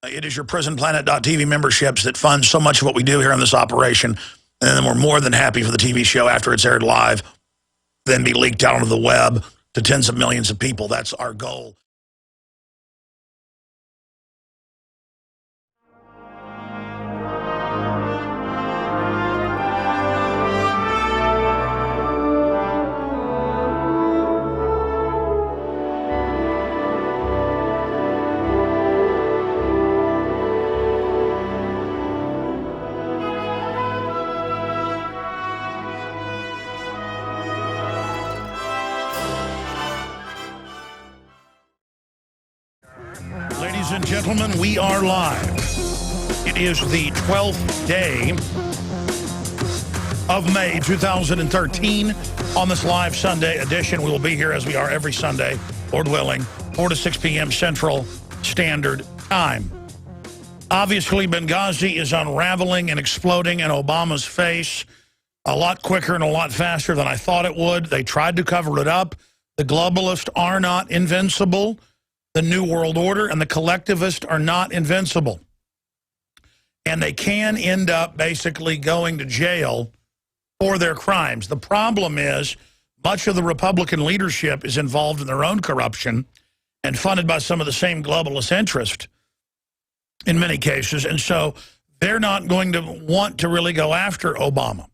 It is your prisonplanet.tv memberships that fund so much of what we do here on this operation. And then we're more than happy for the TV show after it's aired live, then be leaked out onto the web to tens of millions of people. That's our goal. Ladies and gentlemen, we are live. It is the 12th day of May 2013 on this live Sunday edition. We will be here as we are every Sunday, Lord willing, 4 to 6 p.m. Central Standard Time. Obviously, Benghazi is unraveling and exploding in Obama's face a lot quicker and a lot faster than I thought it would. They tried to cover it up. The globalists are not invincible. The New World Order and the collectivists are not invincible. And they can end up basically going to jail for their crimes. The problem is much of the Republican leadership is involved in their own corruption and funded by some of the same globalist interests in many cases. And so they're not going to want to really go after Obama,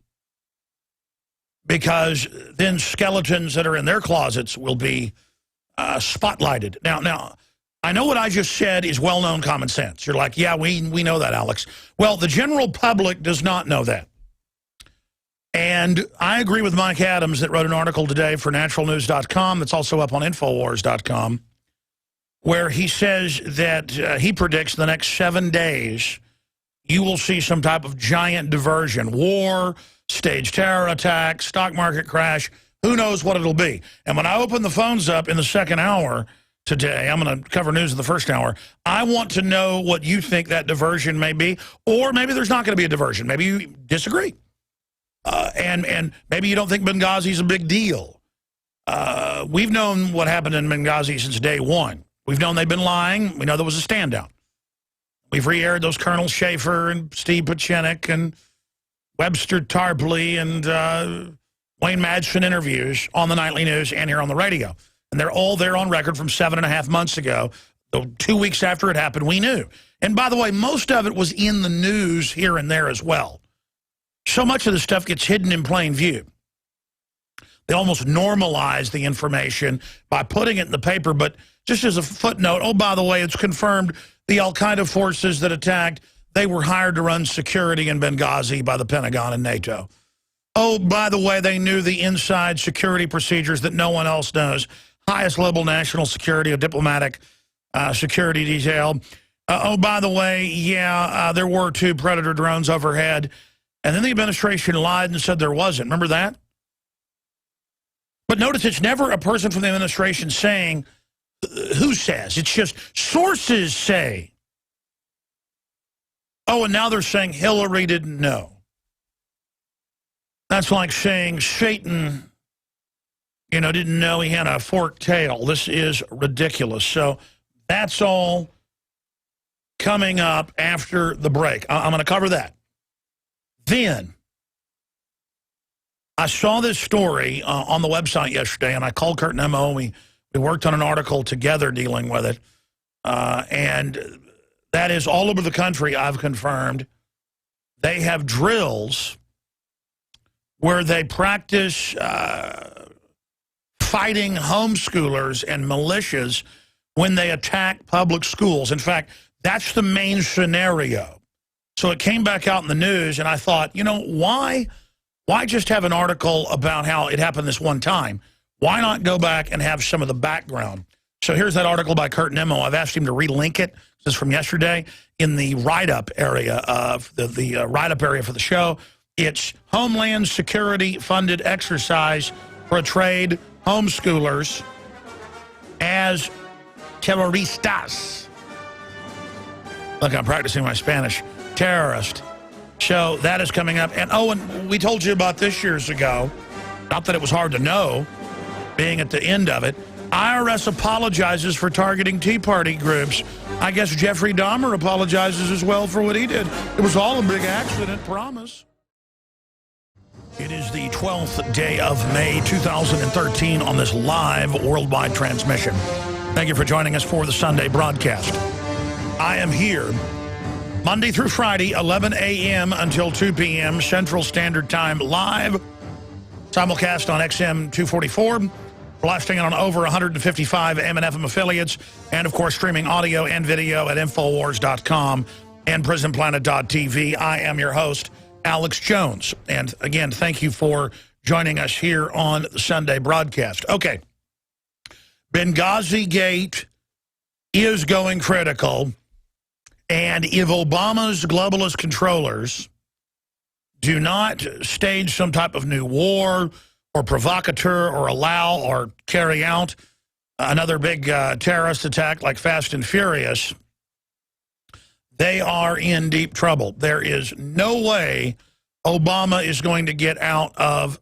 because then skeletons that are in their closets will be spotlighted. Now, I know what I just said is well-known common sense. You're like, yeah, we know that, Alex. Well, the general public does not know that. And I agree with Mike Adams that wrote an article today for naturalnews.com that's also up on Infowars.com, where he says that he predicts the next 7 days you will see some type of giant diversion, war, staged terror attack, stock market crash. Who knows what it'll be? And when I open the phones up in the second hour today, I'm going to cover news in the first hour. I want to know what you think that diversion may be, or maybe there's not going to be a diversion. Maybe you disagree. And maybe you don't think Benghazi is a big deal. We've known what happened in Benghazi since day one. We've known they've been lying. We know there was a stand down. We've re-aired those Colonel Schaefer and Steve Pachenik and Webster Tarpley and Wayne Madsen interviews on the nightly news and here on the radio. And they're all there on record from 7.5 months ago. 2 weeks after it happened, we knew. And by the way, most of it was in the news here and there as well. So much of the stuff gets hidden in plain view. They almost normalize the information by putting it in the paper. But just as a footnote, oh, by the way, it's confirmed the al-Qaeda forces that attacked, they were hired to run security in Benghazi by the Pentagon and NATO. Oh, by the way, they knew the inside security procedures that no one else knows. Highest level national security, a diplomatic security detail. Oh, by the way, yeah, there were 2 Predator drones overhead. And then the administration lied and said there wasn't. Remember that? But notice it's never a person from the administration saying who says. It's just sources say. Oh, and now they're saying Hillary didn't know. That's like saying Satan, didn't know he had a forked tail. This is ridiculous. So that's all coming up after the break. I'm going to cover that. Then, I saw this story on the website yesterday, and I called Kurt and Emma. We worked on an article together dealing with it. And that is all over the country, I've confirmed. They have drills where they practice fighting homeschoolers and militias when they attack public schools. In fact, that's the main scenario. So it came back out in the news, and I thought, why just have an article about how it happened this one time? Why not go back and have some of the background? So here's that article by Kurt Nemo. I've asked him to relink it. This is from yesterday in the write-up area of the write-up area for the show. It's Homeland Security funded exercise portrayed homeschoolers as terroristas. Look, I'm practicing my Spanish. Terrorist. So that is coming up. And and we told you about this years ago. Not that it was hard to know, being at the end of it. IRS apologizes for targeting Tea Party groups. I guess Jeffrey Dahmer apologizes as well for what he did. It was all a big accident, promise. It is the 12th day of May 2013 on this live worldwide transmission. Thank you for joining us for the Sunday broadcast. I am here Monday through Friday, 11 a.m. until 2 p.m. Central Standard Time, live, simulcast on XM 244, blasting on over 155 AM and FM affiliates, and of course streaming audio and video at Infowars.com and PrisonPlanet.tv. I am your host, Alex Jones. And again, thank you for joining us here on the Sunday broadcast. Okay. Benghazigate is going critical. And if Obama's globalist controllers do not stage some type of new war or provocateur or allow or carry out another big terrorist attack like Fast and Furious, they are in deep trouble. There is no way Obama is going to get out of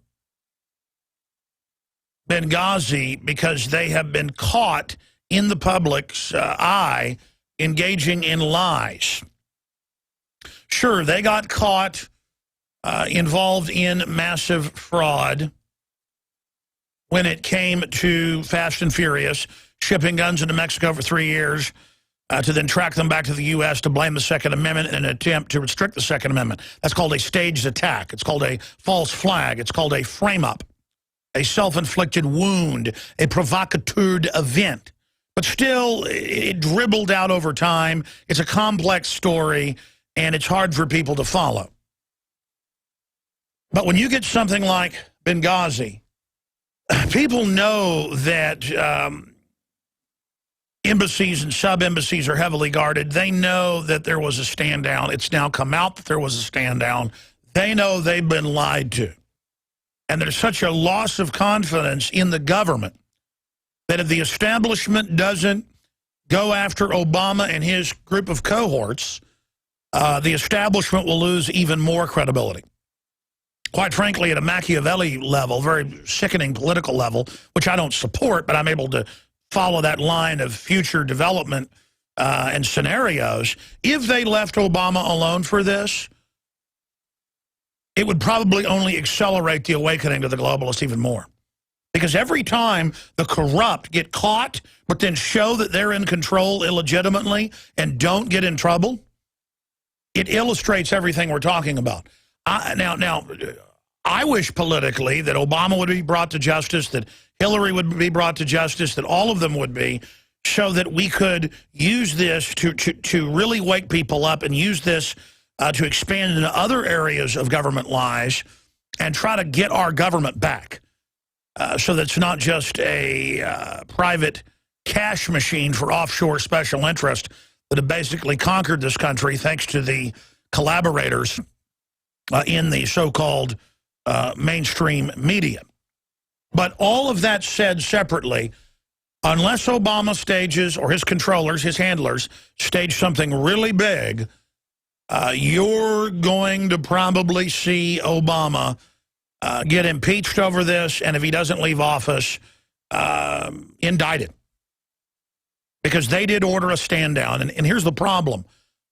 Benghazi because they have been caught in the public's eye engaging in lies. Sure, they got caught involved in massive fraud when it came to Fast and Furious, shipping guns into Mexico for 3 years to then track them back to the U.S. to blame the Second Amendment in an attempt to restrict the Second Amendment. That's called a staged attack. It's called a false flag. It's called a frame-up, a self-inflicted wound, a provocateur event. But still, it dribbled out over time. It's a complex story, and it's hard for people to follow. But when you get something like Benghazi, people know that embassies and sub-embassies are heavily guarded. They know that there was a stand-down. It's now come out that there was a stand-down. They know they've been lied to. And there's such a loss of confidence in the government that if the establishment doesn't go after Obama and his group of cohorts, the establishment will lose even more credibility. Quite frankly, at a Machiavelli level, very sickening political level, which I don't support, but I'm able to follow that line of future development and scenarios. If they left Obama alone for this, it would probably only accelerate the awakening to the globalists even more. Because every time the corrupt get caught, but then show that they're in control illegitimately and don't get in trouble, it illustrates everything we're talking about. Now, I wish politically that Obama would be brought to justice, that Hillary would be brought to justice, that all of them would be, so that we could use this to really wake people up and use this to expand into other areas of government lies and try to get our government back. So that's not just a private cash machine for offshore special interest that have basically conquered this country thanks to the collaborators in the so-called mainstream media. But all of that said separately, unless Obama stages, or his controllers, his handlers, stage something really big, you're going to probably see Obama get impeached over this, and if he doesn't leave office, indicted. Because they did order a stand-down, and here's the problem.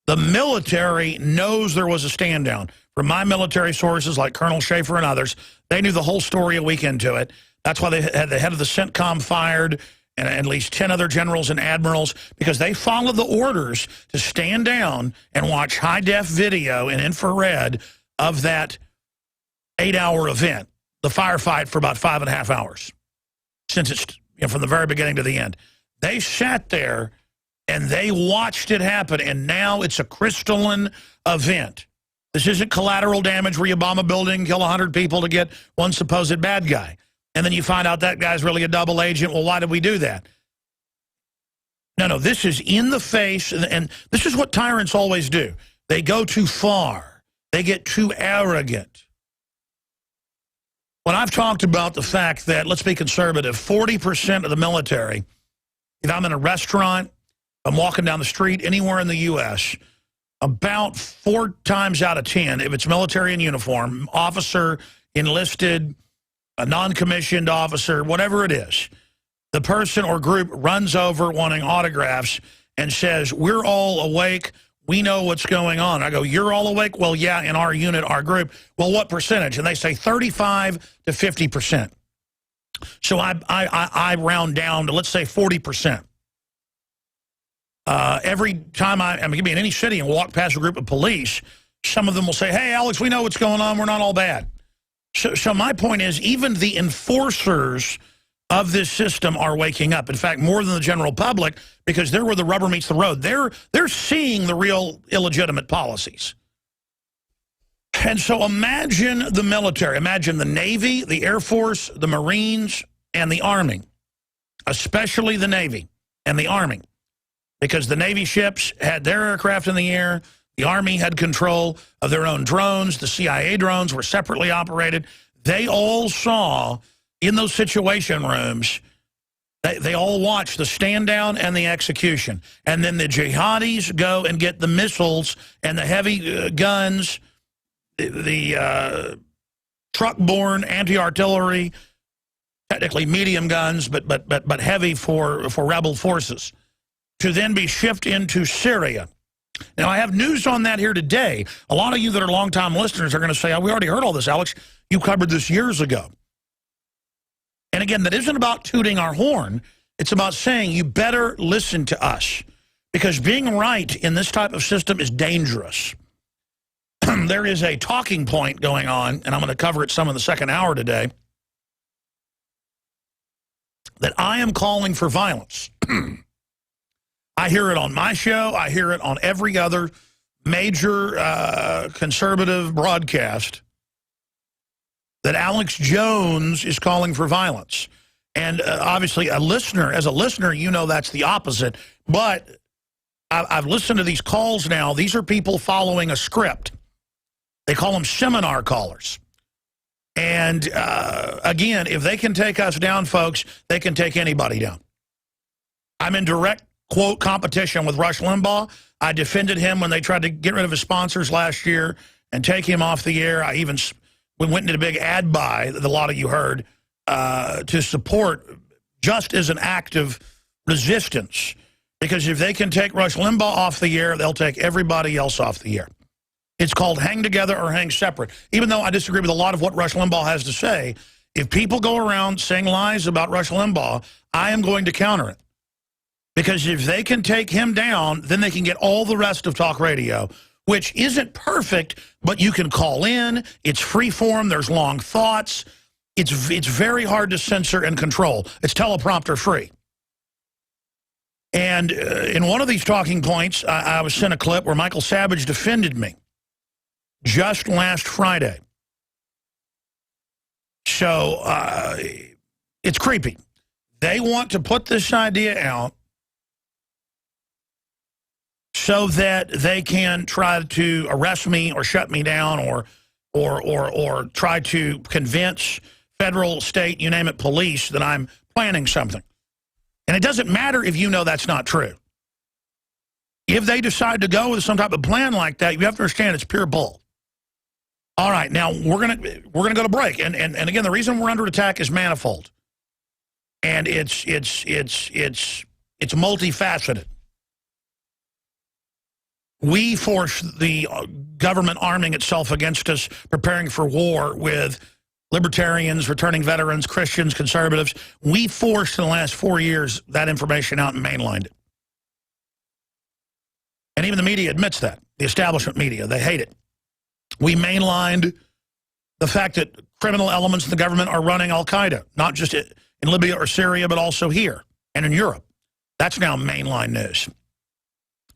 The military knows there was a stand-down. From my military sources, like Colonel Schaefer and others, they knew the whole story a week into it. That's why they had the head of the CENTCOM fired, and at least 10 other generals and admirals, because they followed the orders to stand down and watch high-def video in infrared of that 8-hour event, the firefight for about 5.5 hours, since it's from the very beginning to the end. They sat there and they watched it happen, and now it's a crystalline event. This isn't collateral damage where you bomb a building, kill 100 people to get one supposed bad guy. And then you find out that guy's really a double agent. Well, why did we do that? No, this is in the face, and this is what tyrants always do. They go too far. They get too arrogant. When I've talked about the fact that, let's be conservative, 40% of the military, if I'm in a restaurant, I'm walking down the street anywhere in the U.S., about 4 times out of 10, if it's military in uniform, officer, enlisted, a non-commissioned officer, whatever it is, the person or group runs over wanting autographs and says, we're all awake, we know what's going on. I go, you're all awake? Well, yeah, in our unit, our group. Well, what percentage? And they say 35 to 50%. So I round down to, let's say, 40%. Every time I could be in any city and walk past a group of police, some of them will say, hey, Alex, we know what's going on. We're not all bad. So my point is, even the enforcers of this system are waking up. In fact, more than the general public, because they're where the rubber meets the road. They're seeing the real illegitimate policies. And so imagine the military. Imagine the Navy, the Air Force, the Marines, and the Army. Especially the Navy and the Army. Because the Navy ships had their aircraft in the air. The Army had control of their own drones. The CIA drones were separately operated. They all saw, in those situation rooms, they all watched the stand down and the execution. And then the jihadis go and get the missiles and the heavy guns, the truck-borne anti-artillery, technically medium guns, but heavy for rebel forces, to then be shipped into Syria. Now, I have news on that here today. A lot of you that are longtime listeners are going to say, oh, we already heard all this, Alex. You covered this years ago. And again, that isn't about tooting our horn. It's about saying you better listen to us, because being right in this type of system is dangerous. There is a talking point going on, and I'm going to cover it some in the second hour today, that I am calling for violence. I hear it on my show. I hear it on every other major conservative broadcast, that Alex Jones is calling for violence. And obviously, as a listener, you know that's the opposite. But I've listened to these calls now. These are people following a script. They call them seminar callers. And again, if they can take us down, folks, they can take anybody down. I'm in direct, quote, competition with Rush Limbaugh. I defended him when they tried to get rid of his sponsors last year and take him off the air. We went into a big ad buy that a lot of you heard to support, just as an act of resistance. Because if they can take Rush Limbaugh off the air, they'll take everybody else off the air. It's called hang together or hang separate. Even though I disagree with a lot of what Rush Limbaugh has to say, if people go around saying lies about Rush Limbaugh, I am going to counter it. Because if they can take him down, then they can get all the rest of talk radio, which isn't perfect, but you can call in. It's free form. There's long thoughts. It's very hard to censor and control. It's teleprompter free. And in one of these talking points, I was sent a clip where Michael Savage defended me just last Friday. So it's creepy. They want to put this idea out so that they can try to arrest me or shut me down or try to convince federal, state, you name it, police that I'm planning something. And it doesn't matter if you know that's not true. If they decide to go with some type of plan like that, you have to understand it's pure bull. All right, now we're gonna go to break, and again, the reason we're under attack is manifold, and it's multifaceted. We force the government arming itself against us, preparing for war with libertarians, returning veterans, Christians, conservatives. We forced in the last 4 years that information out and mainlined it. And even the media admits that, the establishment media. They hate it. We mainlined the fact that criminal elements in the government are running al-Qaeda, not just in Libya or Syria, but also here and in Europe. That's now mainline news.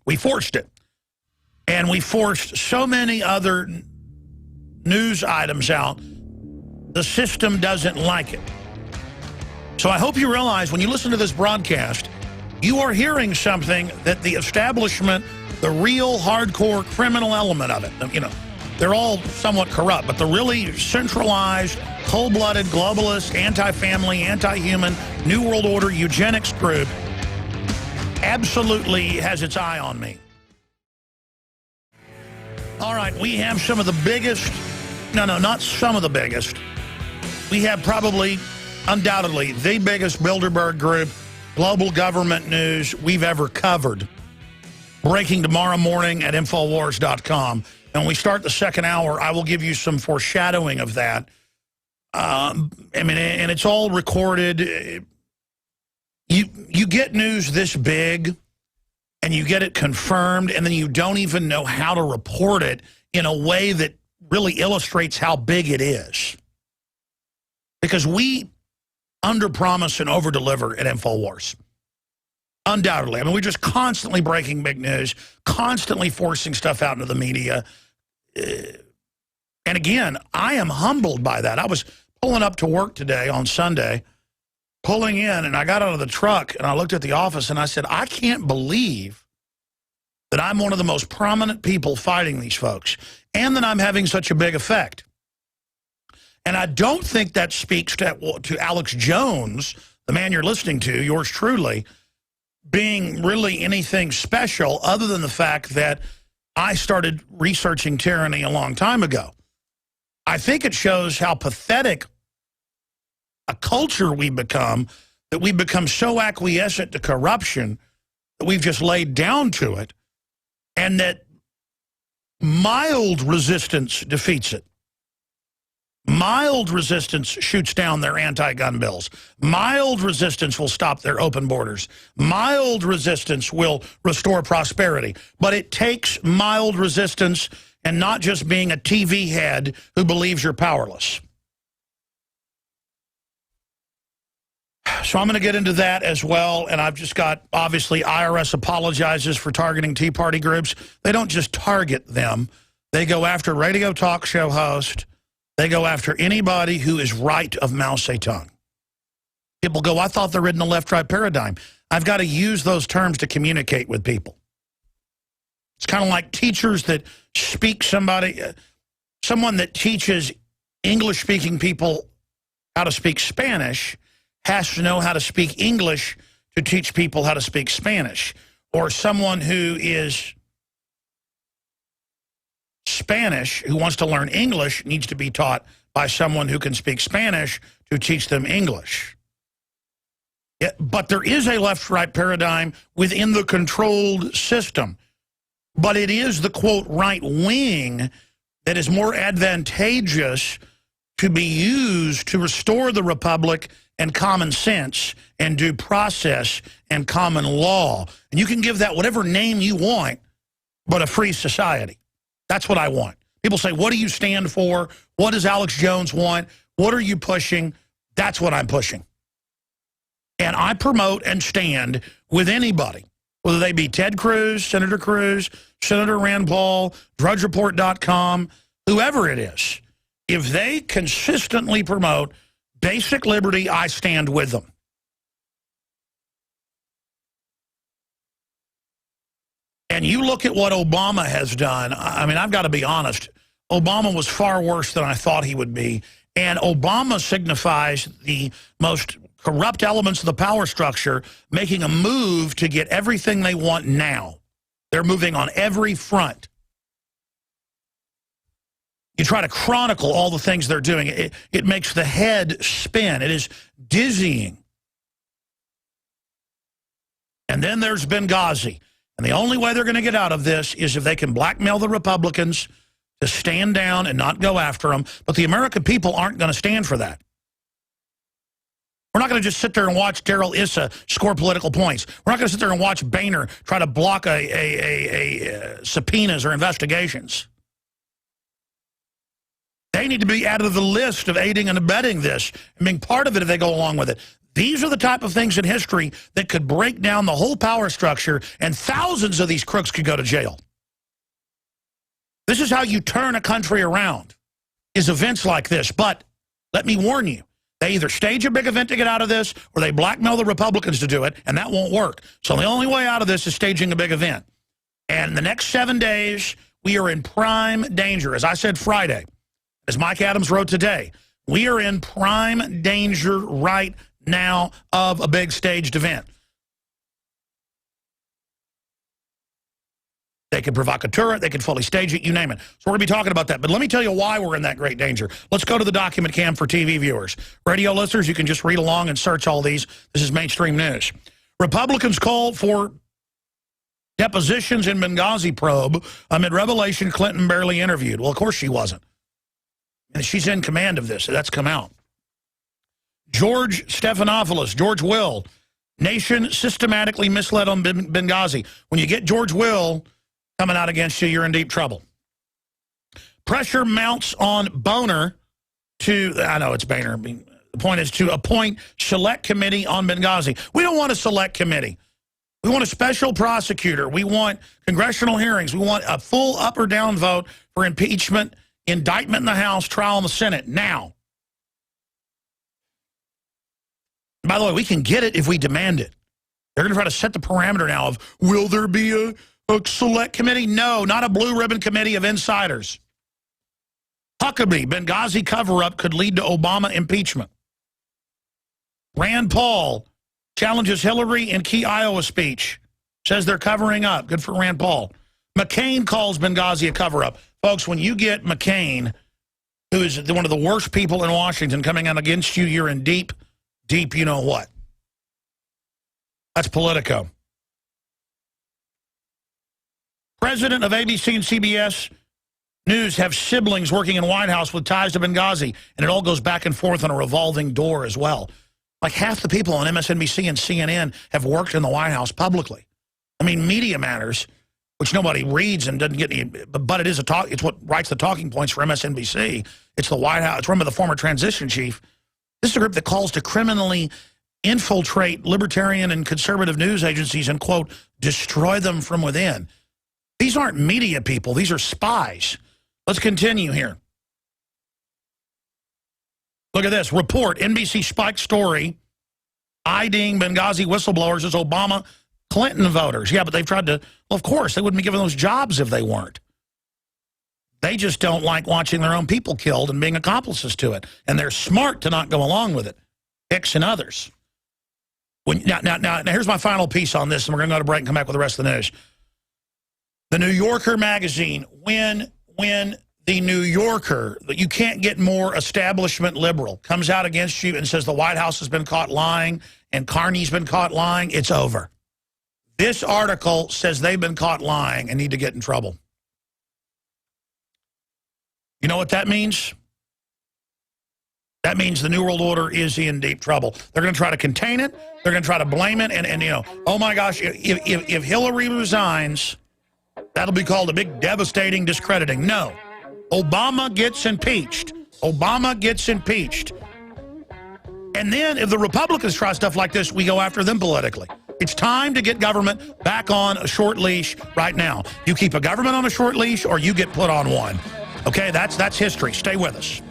We forced it. And we forced so many other news items out. The system doesn't like it. So I hope you realize when you listen to this broadcast, you are hearing something that the establishment, the real hardcore criminal element of it, you know, they're all somewhat corrupt, but the really centralized, cold-blooded, globalist, anti-family, anti-human, New World Order, eugenics group absolutely has its eye on me. All right, we have some of the biggest, no, not some of the biggest. We have probably undoubtedly the biggest Bilderberg group, global government news we've ever covered. Breaking tomorrow morning at Infowars.com. And when we start the second hour, I will give you some foreshadowing of that. And it's all recorded. You get news this big, and you get it confirmed, and then you don't even know how to report it in a way that really illustrates how big it is. Because we underpromise and overdeliver at InfoWars. Undoubtedly. I mean, we're just constantly breaking big news, constantly forcing stuff out into the media. And again, I am humbled by that. I was pulling up to work today on Sunday, pulling in, and I got out of the truck, and I looked at the office, and I said, I can't believe that I'm one of the most prominent people fighting these folks, and that I'm having such a big effect. And I don't think that speaks to Alex Jones, the man you're listening to, yours truly, being really anything special other than the fact that I started researching tyranny a long time ago. I think it shows how pathetic a culture we've become, that we've become so acquiescent to corruption that we've just laid down to it, and that mild resistance defeats it. Mild resistance shoots down their anti-gun bills. Mild resistance will stop their open borders. Mild resistance will restore prosperity. But it takes mild resistance and not just being a TV head who believes you're powerless. So I'm going to get into that as well. And I've just got, obviously, IRS apologizes for targeting Tea Party groups. They don't just target them. They go after radio talk show hosts. They go after anybody who is right of Mao Zedong. People go, I thought they're in the left-right paradigm. I've got to use those terms to communicate with people. It's kind of like teachers that speak someone that teaches English-speaking people how to speak Spanish has to know how to speak English to teach people how to speak Spanish. Or someone who is Spanish, who wants to learn English, needs to be taught by someone who can speak Spanish to teach them English. Yeah, but there is a left-right paradigm within the controlled system. But it is the, quote, right wing that is more advantageous to be used to restore the republic and common sense and due process and common law. And you can give that whatever name you want, but a free society. That's what I want. People say, what do you stand for? What does Alex Jones want? What are you pushing? That's what I'm pushing. And I promote and stand with anybody, whether they be Ted Cruz, Senator Rand Paul, DrudgeReport.com, whoever it is. If they consistently promote basic liberty, I stand with them. And you look at what Obama has done. I mean, I've got to be honest. Obama was far worse than I thought he would be. And Obama signifies the most corrupt elements of the power structure making a move to get everything they want now. They're moving on every front. You try to chronicle all the things they're doing. It makes the head spin. It is dizzying. And then there's Benghazi. And the only way they're going to get out of this is if they can blackmail the Republicans to stand down and not go after them. But the American people aren't going to stand for that. We're not going to just sit there and watch Darrell Issa score political points. We're not going to sit there and watch Boehner try to block subpoenas or investigations. They need to be added to the list of aiding and abetting this and being part of it if they go along with it. These are the type of things in history that could break down the whole power structure, and thousands of these crooks could go to jail. This is how you turn a country around, is events like this. But let me warn you, they either stage a big event to get out of this, or they blackmail the Republicans to do it, and that won't work. So the only way out of this is staging a big event. And the next 7 days, we are in prime danger. As I said Friday, as Mike Adams wrote today, we are in prime danger right now of a big staged event. They could provocateur it. They could fully stage it. You name it. So we're going to be talking about that. But let me tell you why we're in that great danger. Let's go to the document cam for TV viewers. Radio listeners, you can just read along and search all these. This is mainstream news. Republicans call for depositions in Benghazi probe amid revelation Clinton barely interviewed. Well, of course she wasn't. And she's in command of this. So that's come out. George Stephanopoulos, George Will, nation systematically misled on Benghazi. When you get George Will coming out against you, you're in deep trouble. Pressure mounts on Boehner to, I know it's Boehner, the point is to appoint select committee on Benghazi. We don't want a select committee. We want a special prosecutor. We want congressional hearings. We want a full up or down vote for impeachment, indictment in the House, trial in the Senate now. By the way, we can get it if we demand it. They're going to try to set the parameter now of, will there be a select committee? No, not a blue ribbon committee of insiders. Huckabee, Benghazi cover-up could lead to Obama impeachment. Rand Paul challenges Hillary in key Iowa speech. Says they're covering up. Good for Rand Paul. McCain calls Benghazi a cover-up. Folks, when you get McCain, who is one of the worst people in Washington, coming out against you, you're in deep you know what. That's Politico. President of ABC and CBS News have siblings working in White House with ties to Benghazi, and it all goes back and forth on a revolving door as well. Like half the people on MSNBC and CNN have worked in the White House publicly. I mean, Media Matters, which nobody reads and doesn't get any, but it is it's what writes the talking points for MSNBC. It's the White House. It's run by the former transition chief. This is a group that calls to criminally infiltrate libertarian and conservative news agencies and, quote, destroy them from within. These aren't media people. These are spies. Let's continue here. Look at this. Report, NBC spiked story, IDing Benghazi whistleblowers as Obama Clinton voters. Yeah, but they've tried to, well, of course, they wouldn't be given those jobs if they weren't. They just don't like watching their own people killed and being accomplices to it. And they're smart to not go along with it. Hicks and others. Now, here's my final piece on this, and we're going to go to break and come back with the rest of the news. The New Yorker magazine, when the New Yorker, you can't get more establishment liberal, comes out against you and says the White House has been caught lying and Carney's been caught lying, it's over. This article says they've been caught lying and need to get in trouble. You know what that means? That means the New World Order is in deep trouble. They're going to try to contain it. They're going to try to blame it. And you know, oh my gosh, if Hillary resigns, that'll be called a big devastating discrediting. No. Obama gets impeached. Obama gets impeached. And then if the Republicans try stuff like this, we go after them politically. It's time to get government back on a short leash right now. You keep a government on a short leash or you get put on one. Okay, that's history. Stay with us.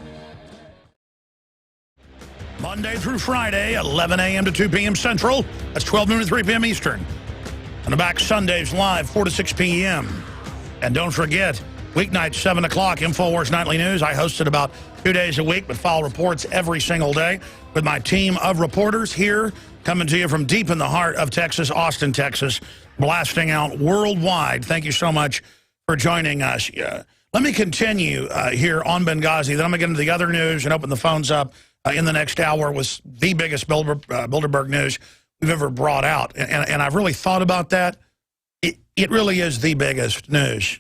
Monday through Friday, 11 a.m. to 2 p.m. Central. That's 12 noon to 3 p.m. Eastern. And the back Sundays live, 4 to 6 p.m. And don't forget, weeknight, 7 o'clock, InfoWars Nightly News. I host it about 2 days a week, but file reports every single day with my team of reporters here, coming to you from deep in the heart of Texas, Austin, Texas, blasting out worldwide. Thank you so much for joining us. Let me continue here on Benghazi. Then I'm going to get into the other news and open the phones up in the next hour with the biggest Bilderberg news we've ever brought out. And I've really thought about that. It really is the biggest news.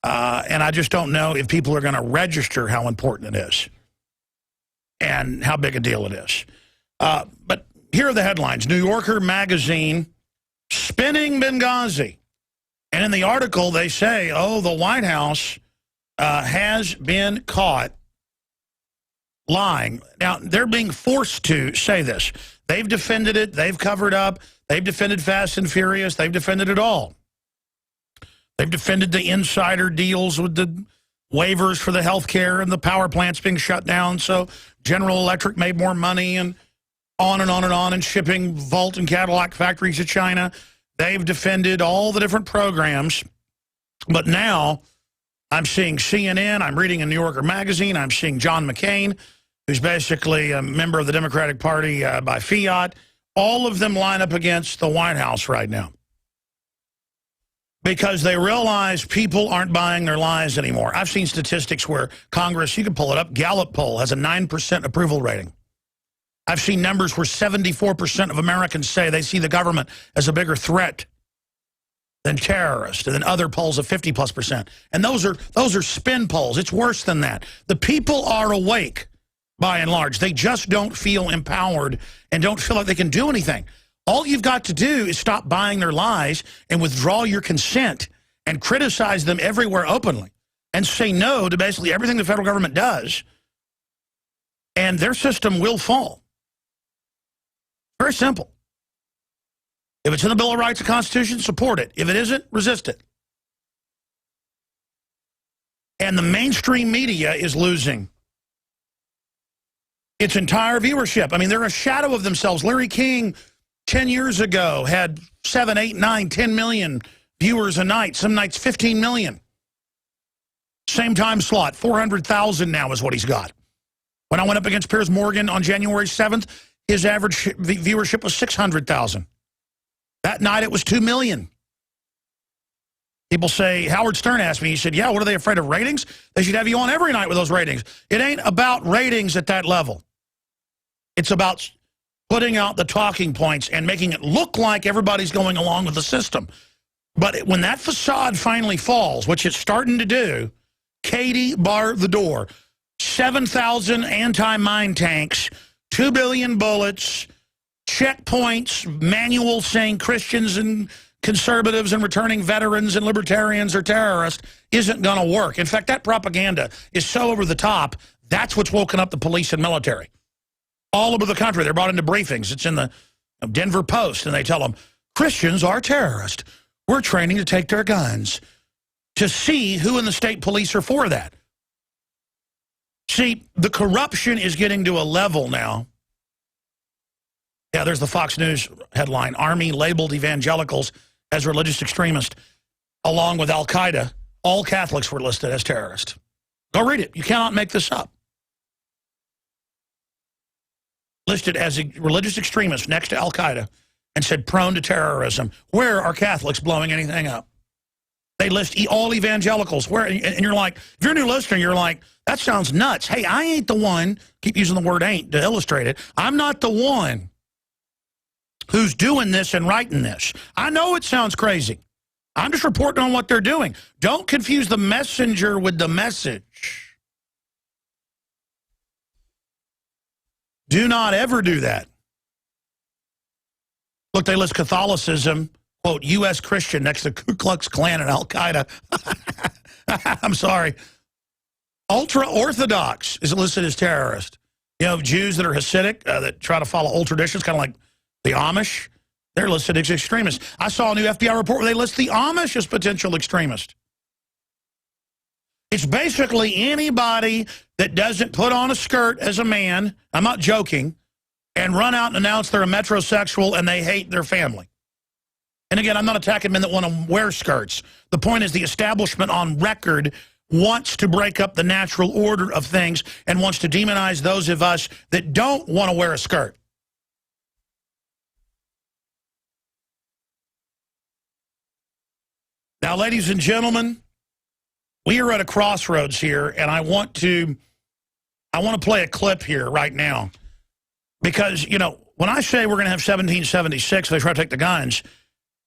And I just don't know if people are going to register how important it is and how big a deal it is. But here are the headlines. New Yorker magazine spinning Benghazi. And in the article, they say, oh, the White House has been caught lying. Now, they're being forced to say this. They've defended it. They've covered up. They've defended Fast and Furious. They've defended it all. They've defended the insider deals with the waivers for the health care and the power plants being shut down. So General Electric made more money and on and on and on, and shipping Volt and Cadillac factories to China. They've defended all the different programs. But now I'm seeing CNN. I'm reading a New Yorker magazine. I'm seeing John McCain, who's basically a member of the Democratic Party by fiat. All of them line up against the White House right now. because they realize people aren't buying their lies anymore. I've seen statistics where Congress, you can pull it up, Gallup poll has a 9% approval rating. I've seen numbers where 74% of Americans say they see the government as a bigger threat than terrorists, and then other polls of 50+%. And those are spin polls. It's worse than that. The people are awake, by and large. They just don't feel empowered and don't feel like they can do anything. All you've got to do is stop buying their lies and withdraw your consent and criticize them everywhere openly and say no to basically everything the federal government does, and their system will fall. Very simple. If it's in the Bill of Rights and Constitution, support it. If it isn't, resist it. And the mainstream media is losing its entire viewership. I mean, they're a shadow of themselves. Larry King, 10 years ago, had 7, 8, 9, 10 million viewers a night. Some nights, 15 million. Same time slot, 400,000 now is what he's got. When I went up against Piers Morgan on January 7th, his average viewership was 600,000. That night, it was 2 million. People say, Howard Stern asked me, he said, yeah, what are they afraid of, ratings? They should have you on every night with those ratings. It ain't about ratings at that level. It's about putting out the talking points and making it look like everybody's going along with the system. But when that facade finally falls, which it's starting to do, Katie barred the door. 7,000 anti-mine tanks, 2 billion bullets, checkpoints, manuals saying Christians and conservatives and returning veterans and libertarians are terrorists isn't going to work. In fact, that propaganda is so over the top, that's what's woken up the police and military. All over the country, they're brought into briefings. It's in the Denver Post, and they tell them, Christians are terrorists. We're training to take their guns. To see who in the state police are for that. See, the corruption is getting to a level now. Yeah, there's the Fox News headline, Army labeled evangelicals as religious extremists, along with Al-Qaeda. All Catholics were listed as terrorists. Go read it. You cannot make this up. Listed as a religious extremist next to Al-Qaeda and said prone to terrorism. Where are Catholics blowing anything up? They list all evangelicals. Where? And you're like, if you're a new listener, you're like, that sounds nuts. Hey, I ain't the one, keep using the word ain't to illustrate it. I'm not the one who's doing this and writing this. I know it sounds crazy. I'm just reporting on what they're doing. Don't confuse the messenger with the message. Do not ever do that. Look, they list Catholicism, quote, U.S. Christian next to Ku Klux Klan and Al-Qaeda. I'm sorry. Ultra-Orthodox is listed as terrorist. You know, Jews that are Hasidic, that try to follow old traditions, kind of like the Amish, they're listed as extremists. I saw a new FBI report where they list the Amish as potential extremists. It's basically anybody that doesn't put on a skirt as a man, I'm not joking, and run out and announce they're a metrosexual and they hate their family. And again, I'm not attacking men that want to wear skirts. The point is the establishment on record wants to break up the natural order of things and wants to demonize those of us that don't want to wear a skirt. Now, ladies and gentlemen, we are at a crossroads here, and I want to play a clip here right now. Because, you know, when I say we're going to have 1776, they try to take the guns,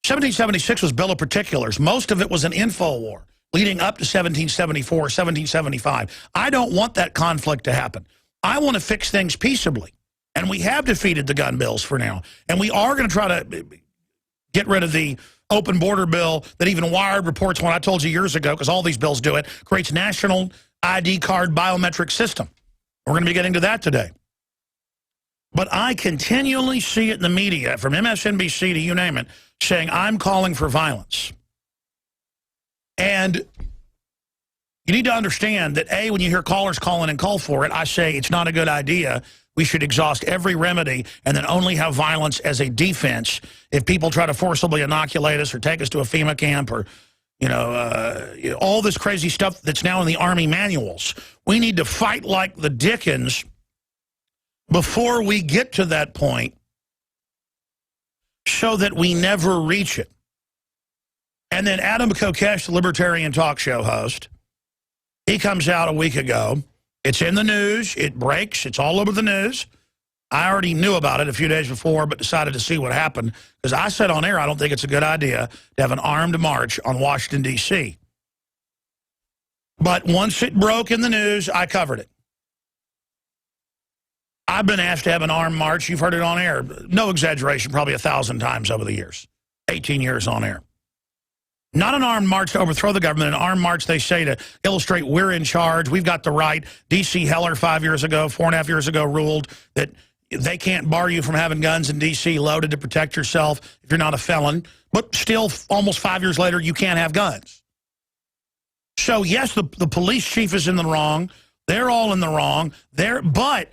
1776 was Bill of Particulars. Most of it was an info war leading up to 1774, 1775. I don't want that conflict to happen. I want to fix things peaceably. And we have defeated the gun bills for now. And we are going to try to get rid of the open border bill that even Wired reports, when I told you years ago, because all these bills do it, creates national ID card biometric system. We're going to be getting to that today. But I continually see it in the media, from MSNBC to you name it, saying I'm calling for violence. And you need to understand that, A, when you hear callers calling and call for it, I say it's not a good idea. We should exhaust every remedy and then only have violence as a defense if people try to forcibly inoculate us or take us to a FEMA camp or, you know, all this crazy stuff that's now in the Army manuals. We need to fight like the Dickens before we get to that point so that we never reach it. And then Adam Kokesh, the libertarian talk show host, he comes out a week ago. It's in the news. It breaks. It's all over the news. I already knew about it a few days before, but decided to see what happened. Because I said on air, I don't think it's a good idea to have an armed march on Washington, D.C. But once it broke in the news, I covered it. I've been asked to have an armed march. You've heard it on air. No exaggeration, probably 1,000 times over the years. 18 years on air. Not an armed march to overthrow the government. An armed march, they say, to illustrate we're in charge. We've got the right. D.C. Heller 5 years ago, 4.5 years ago, ruled that they can't bar you from having guns in D.C. loaded to protect yourself if you're not a felon. But still, almost 5 years later, you can't have guns. So, yes, the police chief is in the wrong. They're all in the wrong. But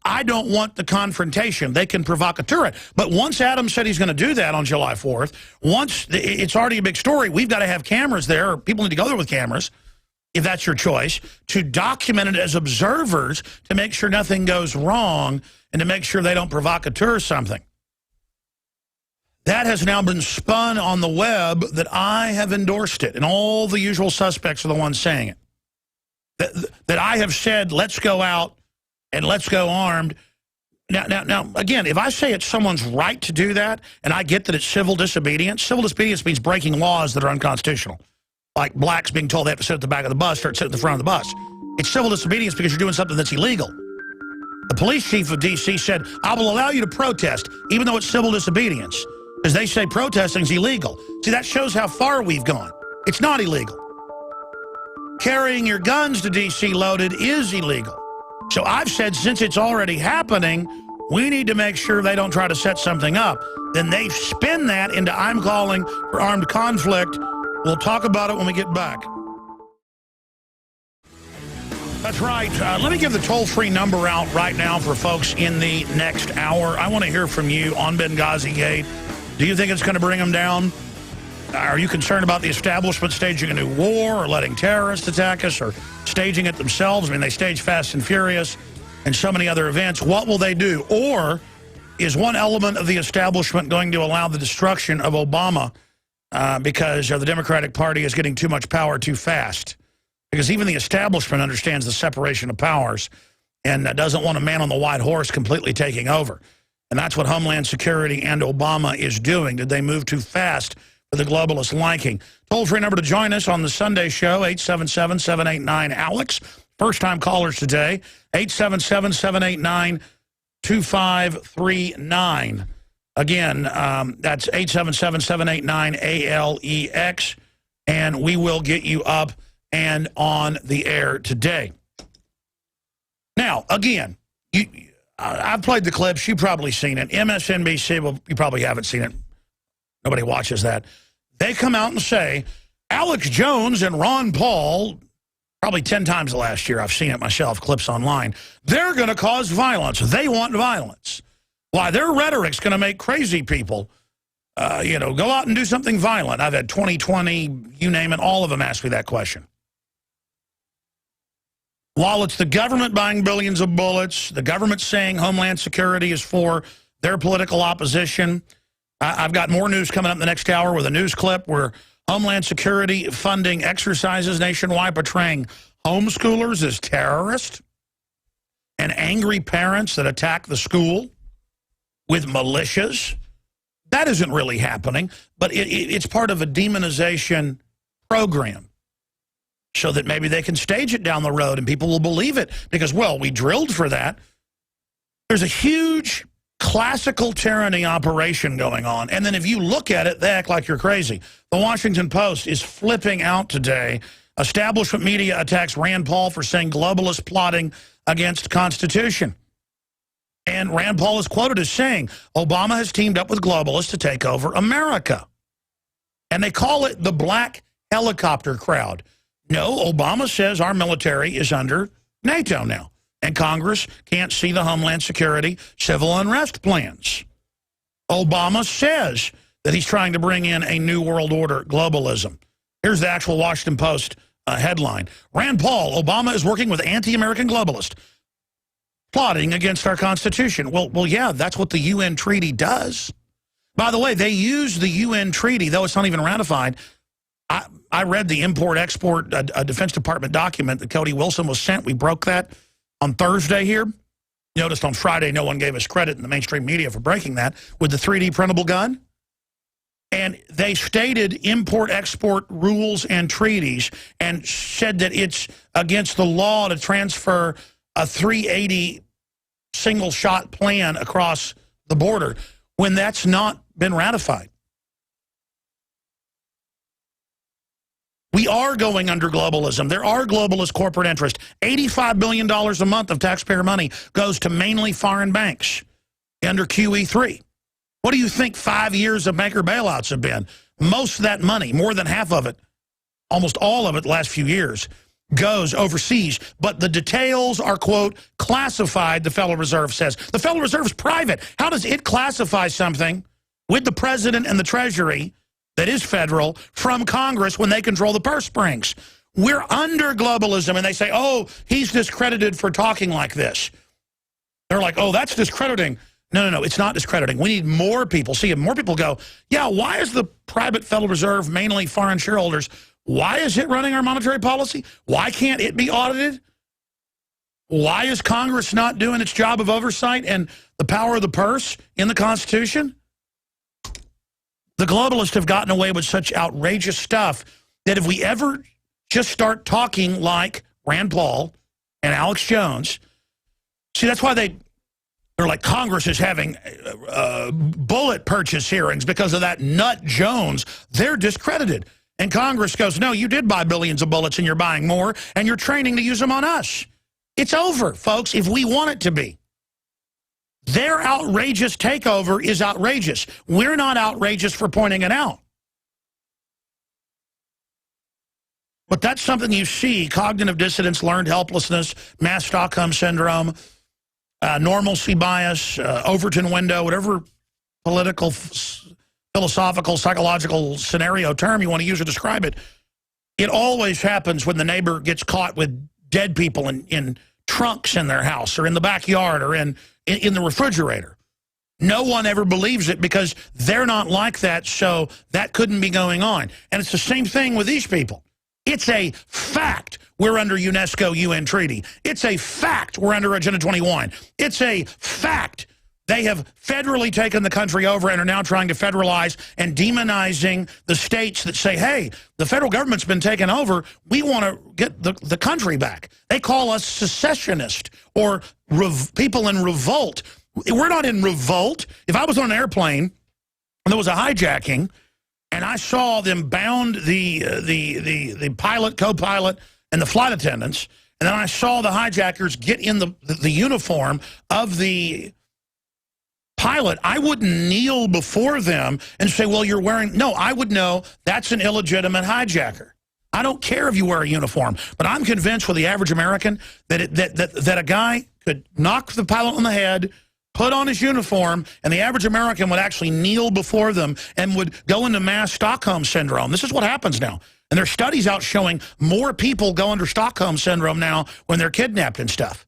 I don't want the confrontation. They can provocateur it. But once Adam said he's going to do that on July 4th, once it's already a big story, we've got to have cameras there, or people need to go there with cameras, if that's your choice, to document it as observers to make sure nothing goes wrong and to make sure they don't provocateur something. That has now been spun on the web that I have endorsed it, and all the usual suspects are the ones saying it. That I have said, let's go out and let's go armed. Now, again, if I say it's someone's right to do that, and I get that it's civil disobedience means breaking laws that are unconstitutional. Like blacks being told they have to sit at the back of the bus or sit at the front of the bus. It's civil disobedience because you're doing something that's illegal. The police chief of D.C. said, I will allow you to protest, even though it's civil disobedience. Because they say protesting is illegal. See, that shows how far we've gone. It's not illegal. Carrying your guns to D.C. loaded is illegal. So I've said, since it's already happening, we need to make sure they don't try to set something up. Then they spin that into I'm calling for armed conflict. We'll talk about it when we get back. That's right. Let me give the toll-free number out right now for folks in the next hour. I want to hear from you on Benghazigate. Do you think it's going to bring them down? Are you concerned about the establishment staging a new war or letting terrorists attack us or staging it themselves? I mean, they stage Fast and Furious and so many other events. What will they do? Or is one element of the establishment going to allow the destruction of Obama because the Democratic Party is getting too much power too fast? Because even the establishment understands the separation of powers and doesn't want a man on the white horse completely taking over. And that's what Homeland Security and Obama is doing. Did they move too fast for the globalist liking? Toll-free number to join us on the Sunday show, 877-789-ALEX. First-time callers today, 877-789-2539. Again, that's 877-789-ALEX, and we will get you up and on the air today. Now, again, I've played the clips. You've probably seen it. MSNBC, well, you probably haven't seen it. Nobody watches that. They come out and say, Alex Jones and Ron Paul, probably 10 times the last year, I've seen it myself, clips online, they're going to cause violence. They want violence. Why, their rhetoric's going to make crazy people, go out and do something violent. I've had 2020, you name it, all of them ask me that question. While it's the government buying billions of bullets, the government saying Homeland Security is for their political opposition, I've got more news coming up in the next hour with a news clip where Homeland Security funding exercises nationwide portraying homeschoolers as terrorists and angry parents that attack the school with militias. That isn't really happening, but it's part of a demonization program so that maybe they can stage it down the road and people will believe it because, well, we drilled for that. There's a huge classical tyranny operation going on. And then if you look at it, they act like you're crazy. The Washington Post is flipping out today. Establishment media attacks Rand Paul for saying globalists plotting against Constitution. And Rand Paul is quoted as saying, Obama has teamed up with globalists to take over America. And they call it the black helicopter crowd. No, Obama says our military is under NATO now. And Congress can't see the Homeland Security civil unrest plans. Obama says that he's trying to bring in a new world order, globalism. Here's the actual Washington Post headline. Rand Paul, Obama is working with anti-American globalists, plotting against our Constitution. Well, yeah, that's what the UN treaty does. By the way, they use the UN treaty, though it's not even ratified, I read the import-export a Defense Department document that Cody Wilson was sent. We broke that on Thursday here. Noticed on Friday no one gave us credit in the mainstream media for breaking that with the 3D printable gun. And they stated import-export rules and treaties and said that it's against the law to transfer a 380 single-shot plan across the border when that's not been ratified. We are going under globalism. There are globalist corporate interests. $85 billion a month of taxpayer money goes to mainly foreign banks under QE3. What do you think 5 years of banker bailouts have been? Most of that money, more than half of it, almost all of it the last few years, goes overseas. But the details are, quote, classified, the Federal Reserve says. The Federal Reserve is private. How does it classify something with the president and the Treasury that is federal from Congress when they control the purse strings? We're under globalism, and they say, oh, he's discredited for talking like this. They're like, oh, that's discrediting. No, it's not discrediting. We need more people. See, if more people go, yeah, why is the private Federal Reserve mainly foreign shareholders? Why is it running our monetary policy? Why can't it be audited? Why is Congress not doing its job of oversight and the power of the purse in the Constitution? The globalists have gotten away with such outrageous stuff that if we ever just start talking like Rand Paul and Alex Jones, see, that's why they're like, Congress is having bullet purchase hearings because of that nut Jones. They're discredited. And Congress goes, no, you did buy billions of bullets and you're buying more and you're training to use them on us. It's over, folks, if we want it to be. Their outrageous takeover is outrageous. We're not outrageous for pointing it out. But that's something you see: cognitive dissonance, learned helplessness, mass Stockholm syndrome, normalcy bias, Overton window, whatever political, philosophical, psychological scenario term you want to use to describe it. It always happens when the neighbor gets caught with dead people in trunks in their house or in the backyard or in the refrigerator. No one ever believes it because they're not like that, so that couldn't be going on. And it's the same thing with these people. It's a fact we're under UNESCO UN treaty. It's a fact we're under Agenda 21. It's a fact they have federally taken the country over and are now trying to federalize and demonizing the states that say, hey, the federal government's been taken over. We want to get the country back. They call us secessionist or people in revolt. We're not in revolt. If I was on an airplane and there was a hijacking and I saw them bound the pilot, co-pilot, and the flight attendants, and then I saw the hijackers get in the uniform of the pilot, I wouldn't kneel before them and say, well, you're wearing... No, I would know that's an illegitimate hijacker. I don't care if you wear a uniform, but I'm convinced with the average American that a guy could knock the pilot on the head, put on his uniform, and the average American would actually kneel before them and would go into mass Stockholm syndrome. This is what happens now. And there's studies out showing more people go under Stockholm syndrome now when they're kidnapped and stuff.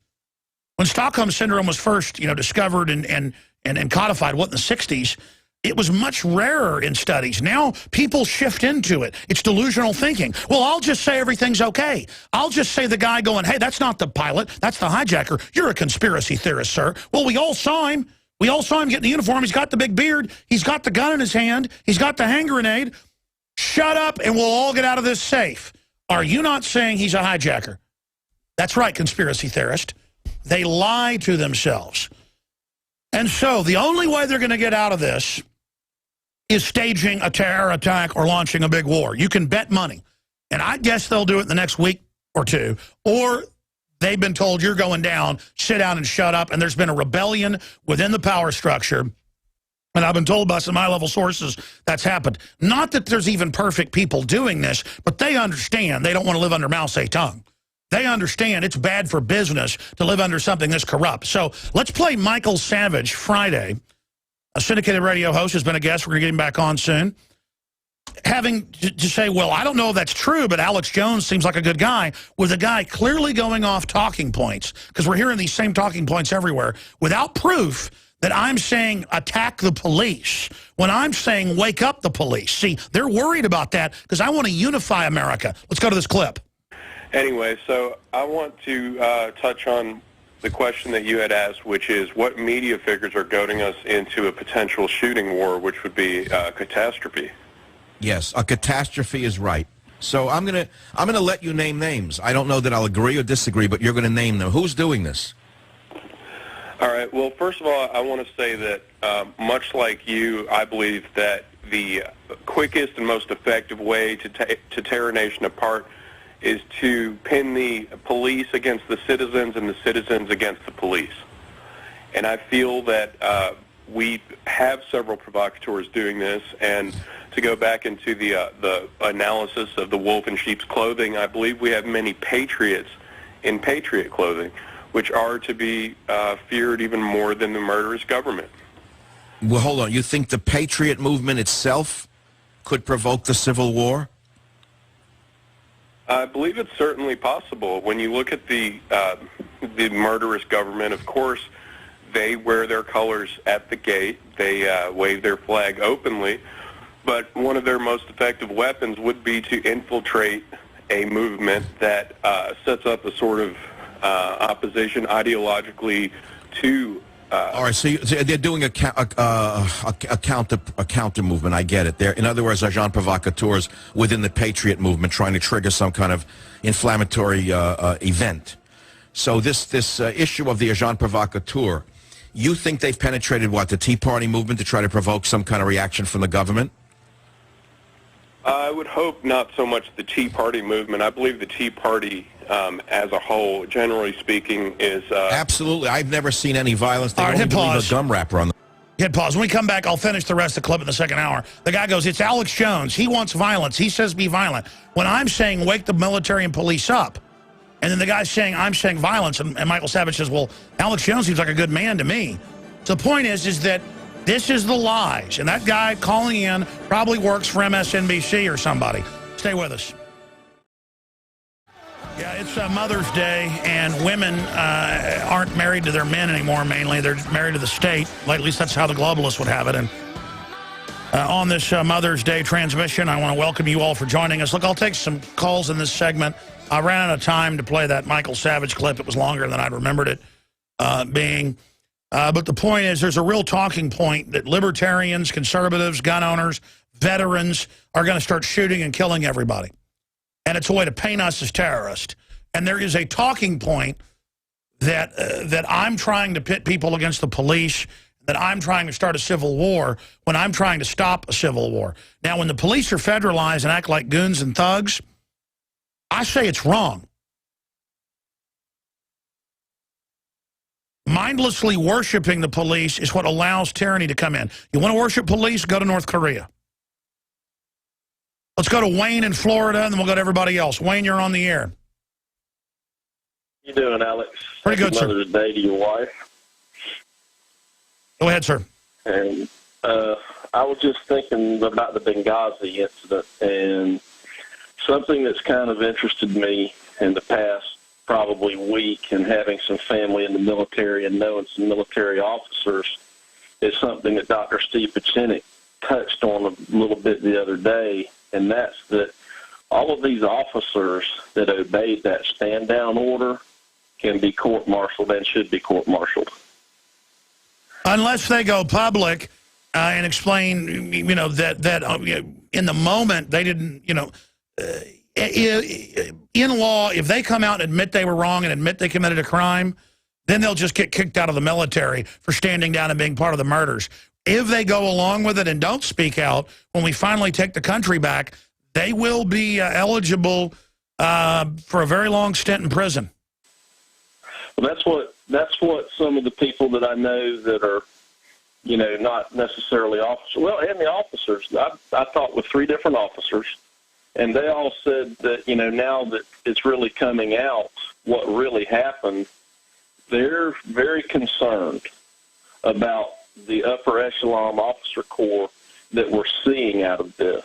When Stockholm syndrome was first, discovered and codified, what, in the 60s, it was much rarer in studies. Now people shift into it. It's delusional thinking. Well, I'll just say everything's okay. I'll just say the guy going, hey, that's not the pilot, that's the hijacker. You're a conspiracy theorist, sir. Well, we all saw him. We all saw him get in the uniform. He's got the big beard. He's got the gun in his hand. He's got the hand grenade. Shut up and we'll all get out of this safe. Are you not saying he's a hijacker? That's right, conspiracy theorist. They lie to themselves. And so the only way they're going to get out of this is staging a terror attack or launching a big war. You can bet money. And I guess they'll do it in the next week or two. Or they've been told, you're going down, sit down and shut up. And there's been a rebellion within the power structure. And I've been told by some high-level sources that's happened. Not that there's even perfect people doing this, but they understand they don't want to live under Mao Zedong. They understand it's bad for business to live under something this corrupt. So let's play Michael Savage Friday, a syndicated radio host, has been a guest. We're going to get him back on soon. Having to say, well, I don't know if that's true, but Alex Jones seems like a good guy, with a guy clearly going off talking points, because we're hearing these same talking points everywhere, without proof that I'm saying attack the police when I'm saying wake up the police. See, they're worried about that because I want to unify America. Let's go to this clip. Anyway, so I want to touch on the question that you had asked, which is what media figures are goading us into a potential shooting war, which would be a catastrophe. Yes, a catastrophe is right. So I'm gonna let you name names. I don't know that I'll agree or disagree, but you're going to name them. Who's doing this? All right. Well, first of all, I want to say that much like you, I believe that the quickest and most effective way to tear a nation apart is to pin the police against the citizens and the citizens against the police. And I feel that we have several provocateurs doing this. And to go back into the analysis of the wolf in sheep's clothing, I believe we have many patriots in patriot clothing, which are to be feared even more than the murderous government. Well, hold on. You think the patriot movement itself could provoke the Civil War? I believe it's certainly possible. When you look at the murderous government, of course, they wear their colors at the gate. They wave their flag openly. But one of their most effective weapons would be to infiltrate a movement that sets up a sort of opposition ideologically to... All right, so they're doing a counter movement. I get it. They're, in other words, agents provocateurs within the patriot movement, trying to trigger some kind of inflammatory event. So this issue of the agent provocateur, you think they've penetrated what, the Tea Party movement, to try to provoke some kind of reaction from the government? I would hope not so much the Tea Party movement. I believe the Tea Party as a whole, generally speaking, is... Absolutely. I've never seen any violence. They All right, only hit believe pause. a gum wrapper on them. Hit pause. When we come back, I'll finish the rest of the clip in the second hour. The guy goes, it's Alex Jones. He wants violence. He says be violent. When I'm saying wake the military and police up, and then the guy's saying I'm saying violence, and Michael Savage says, well, Alex Jones seems like a good man to me. So the point is that this is the lies. And that guy calling in probably works for MSNBC or somebody. Stay with us. Yeah, it's Mother's Day, and women aren't married to their men anymore, mainly. They're married to the state. At least that's how the globalists would have it. And on this Mother's Day transmission, I want to welcome you all for joining us. Look, I'll take some calls in this segment. I ran out of time to play that Michael Savage clip. It was longer than I'd remembered it being. But the point is, there's a real talking point that libertarians, conservatives, gun owners, veterans are going to start shooting and killing everybody. And it's a way to paint us as terrorists. And there is a talking point that that I'm trying to pit people against the police, that I'm trying to start a civil war when I'm trying to stop a civil war. Now, when the police are federalized and act like goons and thugs, I say it's wrong. Mindlessly worshiping the police is what allows tyranny to come in. You want to worship police? Go to North Korea. Let's go to Wayne in Florida, and then we'll go to everybody else. Wayne, you're on the air. You doing, Alex? Pretty good, sir. Mother's Day to your wife. Go ahead, sir. And I was just thinking about the Benghazi incident, and something that's kind of interested me in the past probably week, and having some family in the military and knowing some military officers, is something that Dr. Steve Pachinik touched on a little bit the other day, and that's that all of these officers that obeyed that stand-down order can be court-martialed and should be court-martialed. Unless they go public and explain, you know, that in the moment they didn't, you know, in law, if they come out and admit they were wrong and admit they committed a crime, then they'll just get kicked out of the military for standing down and being part of the murders. If they go along with it and don't speak out, when we finally take the country back, they will be eligible for a very long stint in prison. Well, that's what some of the people that I know that are, you know, not necessarily officers. Well, and the officers. I talked with 3 different officers, and they all said that, you know, now that it's really coming out what really happened, they're very concerned about the upper echelon officer corps that we're seeing out of this.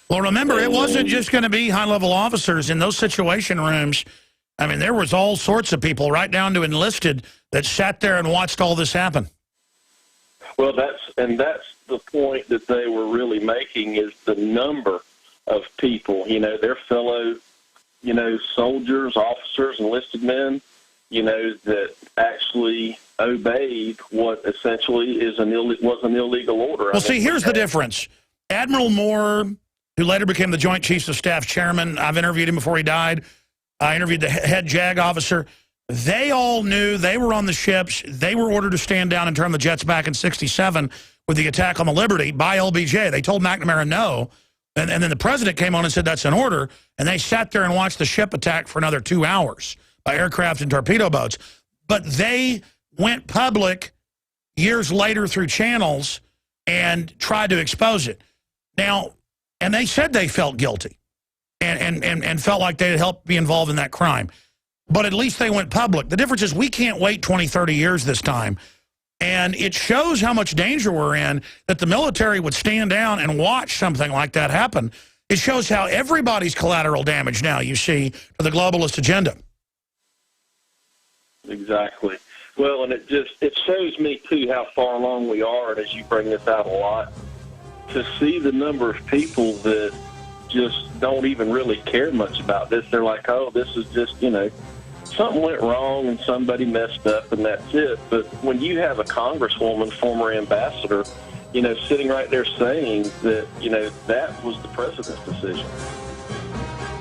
Well, remember, it wasn't just going to be high-level officers in those situation rooms. I mean, there was all sorts of people, right down to enlisted, that sat there and watched all this happen. Well, that's the point that they were really making, is the number of people, their fellow, soldiers, officers, enlisted men, that actually obeyed what essentially was an illegal order. Well, see, here's the difference. Admiral Moore, who later became the Joint Chiefs of Staff chairman, I've interviewed him before he died. I interviewed the head JAG officer. They all knew they were on the ships. They were ordered to stand down and turn the jets back in '67 with the attack on the Liberty by LBJ. They told McNamara no. And then the president came on and said that's an order. And they sat there and watched the ship attack for another 2 hours by aircraft and torpedo boats. But they went public years later through channels and tried to expose it. Now, and they said they felt guilty and felt like they had helped be involved in that crime. But at least they went public. The difference is we can't wait 20, 30 years this time. And it shows how much danger we're in that the military would stand down and watch something like that happen. It shows how everybody's collateral damage now, you see, to the globalist agenda. Exactly. Well, and it shows me, too, how far along we are, and as you bring this out a lot, to see the number of people that just don't even really care much about this. They're like, oh, this is just, something went wrong and somebody messed up and that's it. But when you have a congresswoman, former ambassador, sitting right there saying that, that was the president's decision.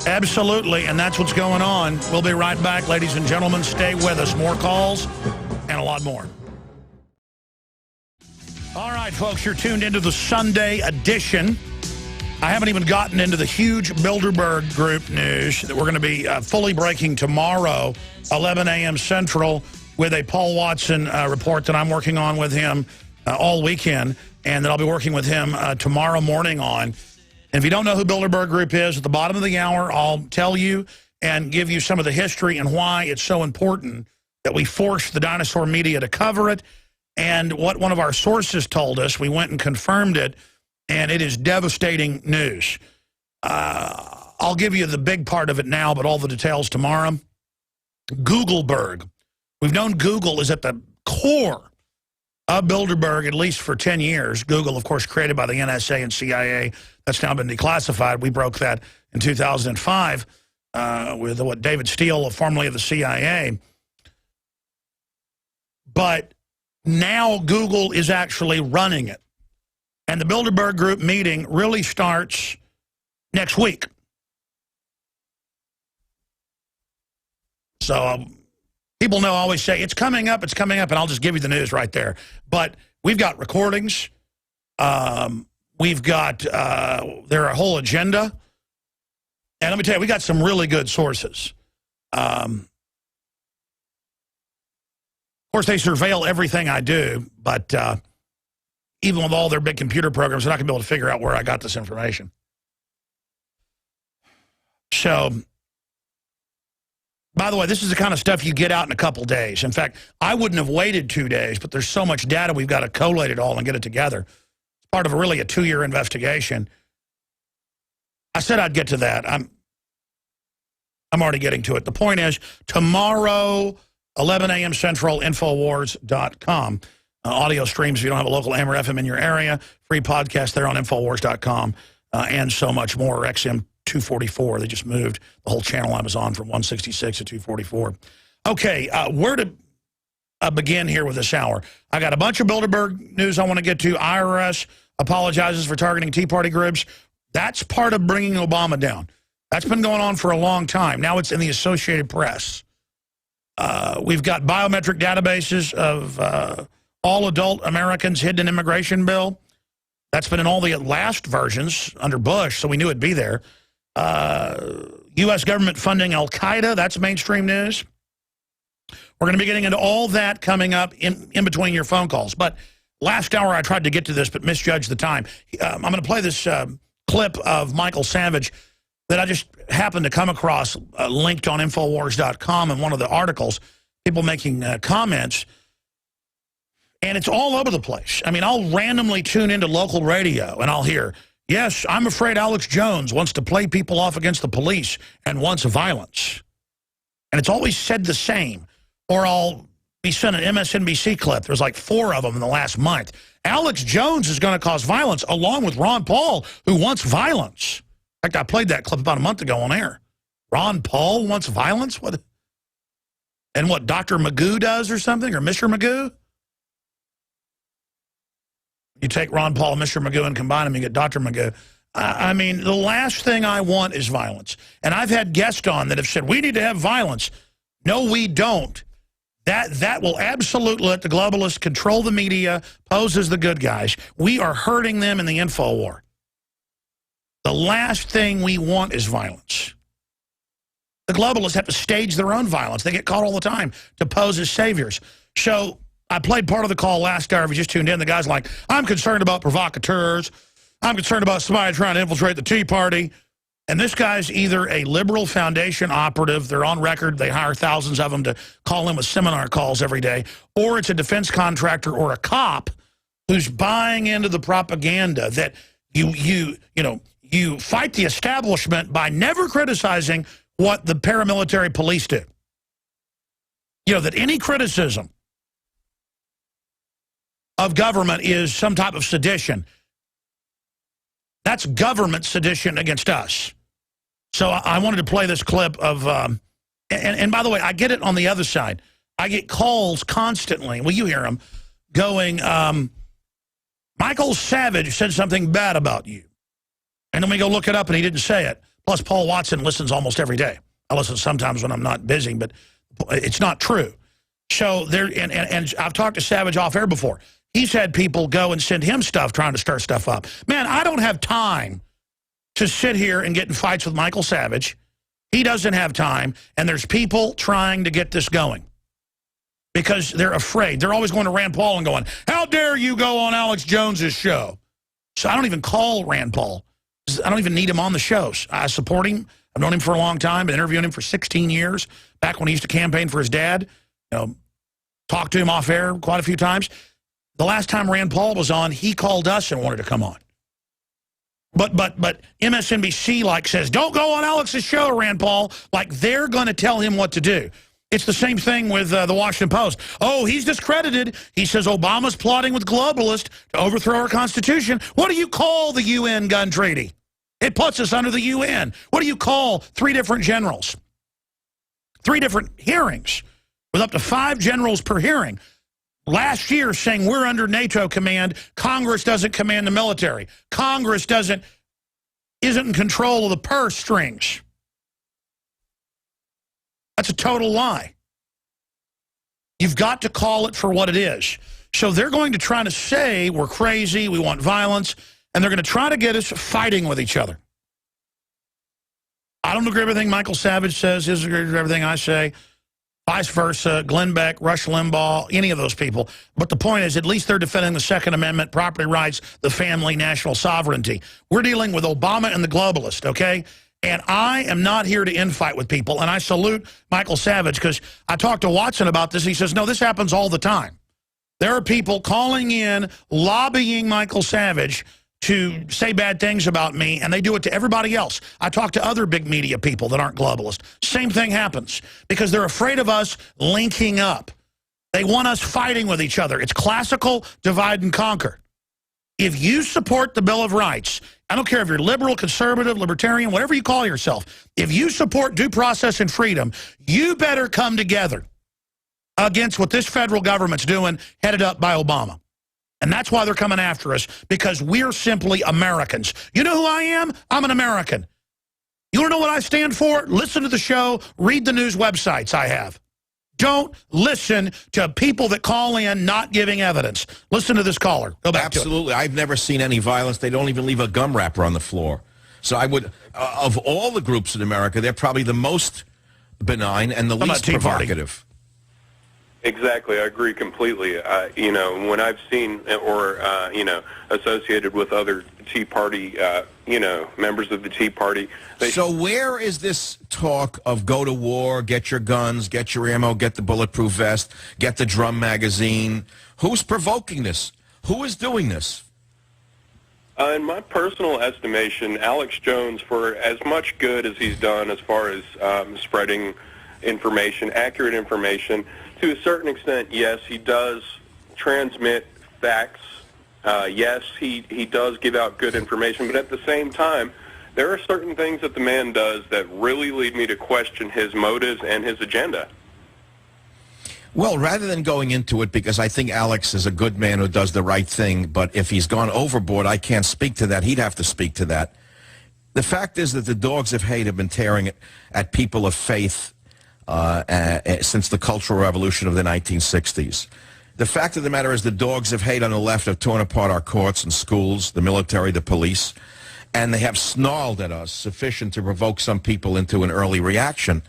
Absolutely, and that's what's going on. We'll be right back, ladies and gentlemen. Stay with us. More calls and a lot more. All right, folks, you're tuned into the Sunday edition. I haven't even gotten into the huge Bilderberg Group news that we're going to be fully breaking tomorrow, 11 a.m. Central, with a Paul Watson report that I'm working on with him all weekend, and that I'll be working with him tomorrow morning on. And if you don't know who Bilderberg Group is, at the bottom of the hour, I'll tell you and give you some of the history and why it's so important that we force the dinosaur media to cover it. And what one of our sources told us, we went and confirmed it, and it is devastating news. I'll give you the big part of it now, but all the details tomorrow. Googleberg. We've known Google is at the core of Bilderberg, at least for 10 years. Google, of course, created by the NSA and CIA. That's now been declassified. We broke that in 2005 with David Steele, formerly of the CIA. But now Google is actually running it. And the Bilderberg Group meeting really starts next week. So people know I always say, it's coming up, and I'll just give you the news right there. But we've got recordings. We've got their whole agenda. And let me tell you, we got some really good sources. Of course, they surveil everything I do, but even with all their big computer programs, they're not going to be able to figure out where I got this information. So, by the way, this is the kind of stuff you get out in a couple days. In fact, I wouldn't have waited 2 days, but there's so much data, we've got to collate it all and get it together. It's part of a 2-year investigation. I said I'd get to that. I'm already getting to it. The point is, tomorrow, 11 a.m. Central, Infowars.com. Audio streams if you don't have a local AM or FM in your area. Free podcast there on Infowars.com and so much more. XM 244. They just moved the whole channel I was on from 166 to 244. Okay, where to begin here with this hour? I got a bunch of Bilderberg news I want to get to. IRS apologizes for targeting Tea Party groups. That's part of bringing Obama down. That's been going on for a long time. Now it's in the Associated Press. We've got biometric databases of all adult Americans hidden in immigration bill. That's been in all the last versions under Bush, so we knew it'd be there. U.S. government funding Al-Qaeda, that's mainstream news. We're going to be getting into all that coming up in between your phone calls. But last hour I tried to get to this but misjudged the time. I'm going to play this clip of Michael Savage that I just happened to come across linked on Infowars.com in one of the articles, people making comments. And it's all over the place. I mean, I'll randomly tune into local radio and I'll hear, yes, I'm afraid Alex Jones wants to play people off against the police and wants violence. And it's always said the same. Or I'll be sent an MSNBC clip. There's like 4 of them in the last month. Alex Jones is going to cause violence, along with Ron Paul, who wants violence. In fact, I played that clip about a month ago on air. Ron Paul wants violence? What? And what Dr. Magoo does or something, or Mr. Magoo? You take Ron Paul and Mr. Magoo and combine them, you get Dr. Magoo. I mean, the last thing I want is violence. And I've had guests on that have said, we need to have violence. No, we don't. That will absolutely let the globalists control the media, pose as the good guys. We are hurting them in the info war. The last thing we want is violence. The globalists have to stage their own violence. They get caught all the time to pose as saviors. So I played part of the call last hour. If you just tuned in, the guy's like, I'm concerned about provocateurs. I'm concerned about somebody trying to infiltrate the Tea Party. And this guy's either a liberal foundation operative, they're on record, they hire thousands of them to call in with seminar calls every day, or it's a defense contractor or a cop who's buying into the propaganda that you fight the establishment by never criticizing what the paramilitary police do. You know, that any criticism of government is some type of sedition. That's government sedition against us. So I wanted to play this clip of, and by the way, I get it on the other side. I get calls constantly, well, you hear them, going, Michael Savage said something bad about you. And then we go look it up and he didn't say it. Plus, Paul Watson listens almost every day. I listen sometimes when I'm not busy, but it's not true. So there, and I've talked to Savage off air before. He's had people go and send him stuff trying to stir stuff up. Man, I don't have time to sit here and get in fights with Michael Savage. He doesn't have time, and there's people trying to get this going because they're afraid. They're always going to Rand Paul and going, how dare you go on Alex Jones's show? So I don't even call Rand Paul. I don't even need him on the shows. I support him. I've known him for a long time, been interviewing him for 16 years, back when he used to campaign for his dad. You know, talked to him off air quite a few times. The last time Rand Paul was on, he called us and wanted to come on. But MSNBC says, don't go on Alex's show, Rand Paul. Like they're going to tell him what to do. It's the same thing with the Washington Post. Oh, he's discredited. He says Obama's plotting with globalists to overthrow our Constitution. What do you call the UN gun treaty? It puts us under the UN. What do you call 3 different generals? 3 different hearings with up to 5 generals per hearing. Last year saying we're under NATO command, Congress doesn't command the military. Congress isn't in control of the purse strings. That's a total lie. You've got to call it for what it is. So they're going to try to say we're crazy, we want violence, and they're going to try to get us fighting with each other. I don't agree with everything Michael Savage says, he doesn't agree with everything I say. Vice versa, Glenn Beck, Rush Limbaugh, any of those people. But the point is, at least they're defending the Second Amendment, property rights, the family, national sovereignty. We're dealing with Obama and the globalists, okay? And I am not here to infight with people. And I salute Michael Savage because I talked to Watson about this. He says, no, this happens all the time. There are people calling in, lobbying Michael Savage to say bad things about me, and they do it to everybody else. I talk to other big media people that aren't globalist. Same thing happens because they're afraid of us linking up. They want us fighting with each other. It's classical divide and conquer. If you support the Bill of Rights, I don't care if you're liberal, conservative, libertarian, whatever you call yourself, if you support due process and freedom, you better come together against what this federal government's doing, headed up by Obama. And that's why they're coming after us, because we're simply Americans. You know who I am? I'm an American. You want to know what I stand for? Listen to the show. Read the news websites I have. Don't listen to people that call in not giving evidence. Listen to this caller. Go back Absolutely. to it. I've never seen any violence. They don't even leave a gum wrapper on the floor. So I would, of all the groups in America, they're probably the most benign and the least provocative. Exactly, I agree completely. You know, when I've seen or you know, associated with other Tea Party, you know, members of the Tea Party. So where is this talk of go to war, get your guns, get your ammo, get the bulletproof vest, get the drum magazine? Who's provoking this? Who is doing this? In my personal estimation, Alex Jones, for as much good as he's done as far as spreading information, accurate information, to a certain extent, yes, he does transmit facts Yes, he does give out good information, but at the same time, there are certain things that the man does that really lead me to question his motives and his agenda. Well, rather than going into it, because I think Alex is a good man who does the right thing, but if he's gone overboard, I can't speak to that. He'd have to speak to that. The fact is that the dogs of hate have been tearing at people of faith since the Cultural Revolution of the 1960s. The fact of the matter is the dogs of hate on the left have torn apart our courts and schools, the military, the police, and they have snarled at us sufficient to provoke some people into an early reaction.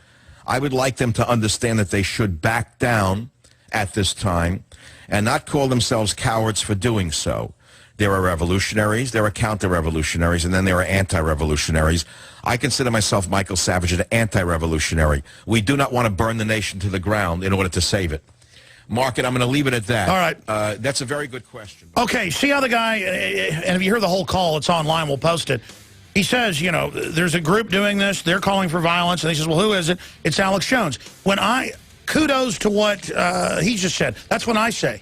I would like them to understand that they should back down at this time and not call themselves cowards for doing so. There are revolutionaries, there are counter-revolutionaries, and then there are anti-revolutionaries. I consider myself, Michael Savage, an anti-revolutionary. We do not want to burn the nation to the ground in order to save it. Mark, and I'm going to leave it at that. All right. That's a very good question. Okay, see how the guy, and if you hear the whole call, it's online, we'll post it. He says, you know, there's a group doing this, they're calling for violence, and he says, well, who is it? It's Alex Jones. Kudos to what he just said. That's what I say.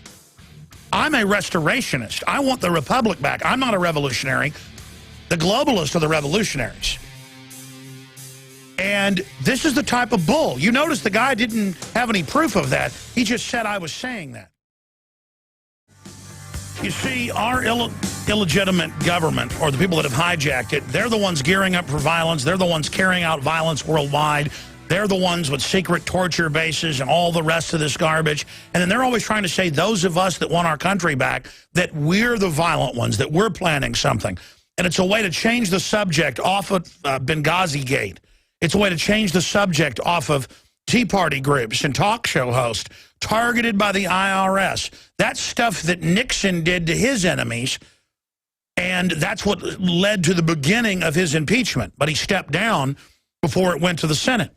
I'm a restorationist. I want the republic back. I'm not a revolutionary. The globalists are the revolutionaries. And this is the type of bull. You notice the guy didn't have any proof of that. He just said I was saying that. You see, our illegitimate government, or the people that have hijacked it, they're the ones gearing up for violence. They're the ones carrying out violence worldwide. They're the ones with secret torture bases and all the rest of this garbage. And then they're always trying to say, those of us that want our country back, that we're the violent ones, that we're planning something. And it's a way to change the subject off of Benghazigate. It's a way to change the subject off of Tea Party groups and talk show hosts targeted by the IRS. That's stuff that Nixon did to his enemies, and that's what led to the beginning of his impeachment. But he stepped down before it went to the Senate.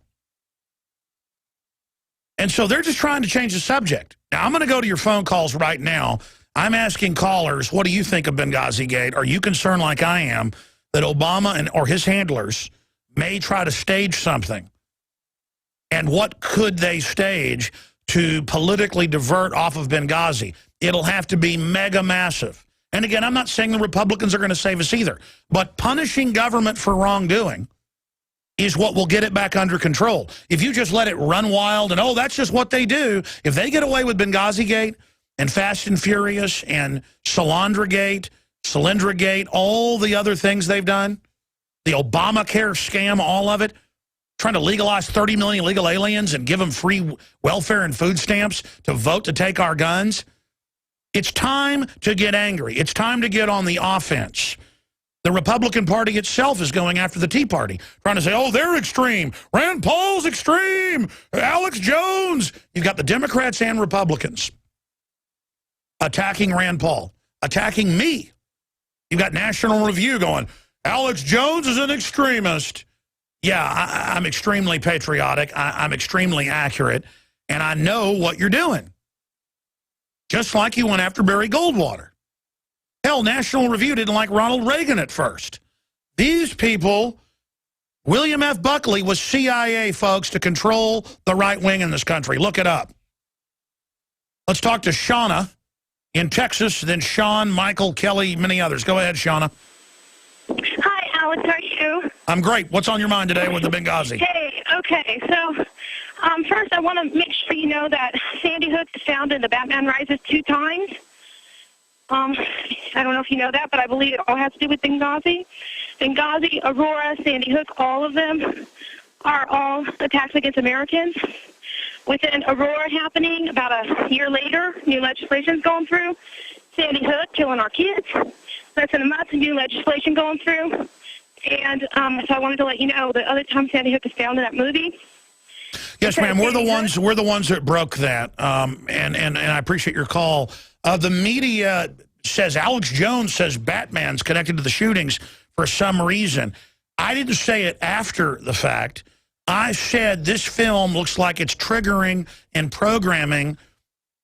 And so they're just trying to change the subject. Now, I'm going to go to your phone calls right now. I'm asking callers, what do you think of Benghazigate? Are you concerned like I am that Obama or his handlers may try to stage something? And what could they stage to politically divert off of Benghazi? It'll have to be mega massive. And again, I'm not saying the Republicans are going to save us either. But punishing government for wrongdoing is what will get it back under control. If you just let it run wild and, oh, that's just what they do. If they get away with Benghazigate and Fast and Furious and Solandragate, all the other things they've done, the Obamacare scam, all of it, trying to legalize 30 million illegal aliens and give them free welfare and food stamps to vote to take our guns. It's time to get angry. It's time to get on the offense. The Republican Party itself is going after the Tea Party, trying to say, oh, they're extreme. Rand Paul's extreme. Alex Jones. You've got the Democrats and Republicans attacking Rand Paul, attacking me. You've got National Review going, Alex Jones is an extremist. Yeah, I'm extremely patriotic. I'm extremely accurate, and I know what you're doing. Just like you went after Barry Goldwater. Hell, National Review didn't like Ronald Reagan at first. These people, William F. Buckley was CIA, folks, to control the right wing in this country. Look it up. Let's talk to Shauna in Texas, then Sean, Michael, Kelly, many others. Go ahead, Shauna. Hi, Alex. How are you? I'm great. What's on your mind today with the Benghazi? Hey, okay. So, first, I want to make sure you know that Sandy Hook is found in the Batman Rises 2 times. I don't know if you know that, but I believe it all has to do with Benghazi. Benghazi, Aurora, Sandy Hook, all of them are all attacks against Americans. Within Aurora happening, about a year later, new legislation's going through. Sandy Hook killing our kids. Less than a month, new legislation going through. And so I wanted to let you know the other time Sandy Hook is found in that movie. Yes, ma'am. We're the ones that broke that. And I appreciate your call. The media says Alex Jones says Batman's connected to the shootings for some reason. I didn't say it after the fact. I said this film looks like it's triggering and programming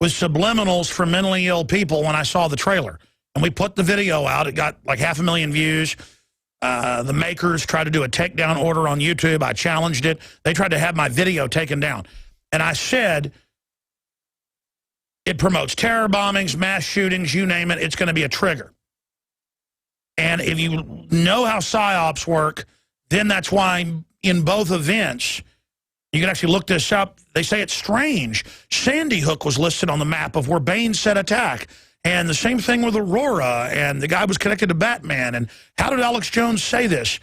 with subliminals for mentally ill people when I saw the trailer. And we put the video out. It got like 500,000 views. The makers tried to do a takedown order on YouTube. I challenged it. They tried to have my video taken down. And I said, It promotes terror bombings, mass shootings, you name it. It's going to be a trigger. And if you know how PSYOPs work, then that's why in both events, you can actually look this up. They say it's strange. Sandy Hook was listed on the map of where Bain said attack. And the same thing with Aurora, and the guy was connected to Batman. And how did Alex Jones say this?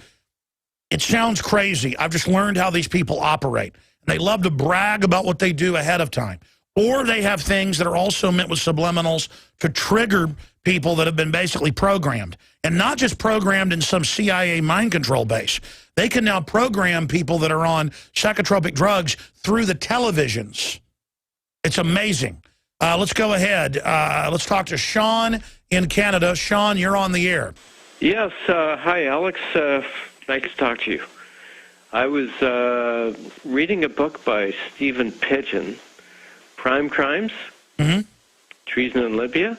It sounds crazy. I've just learned how these people operate. And they love to brag about what they do ahead of time. Or they have things that are also meant with subliminals to trigger people that have been basically programmed. And not just programmed in some CIA mind control base. They can now program people that are on psychotropic drugs through the televisions. It's amazing. Let's go ahead. Let's talk to Sean in Canada. Sean, you're on the air. Yes. Hi, Alex. Nice to talk to you. I was reading a book by Stephen Pidgeon, Prime Crimes, Treason in Libya.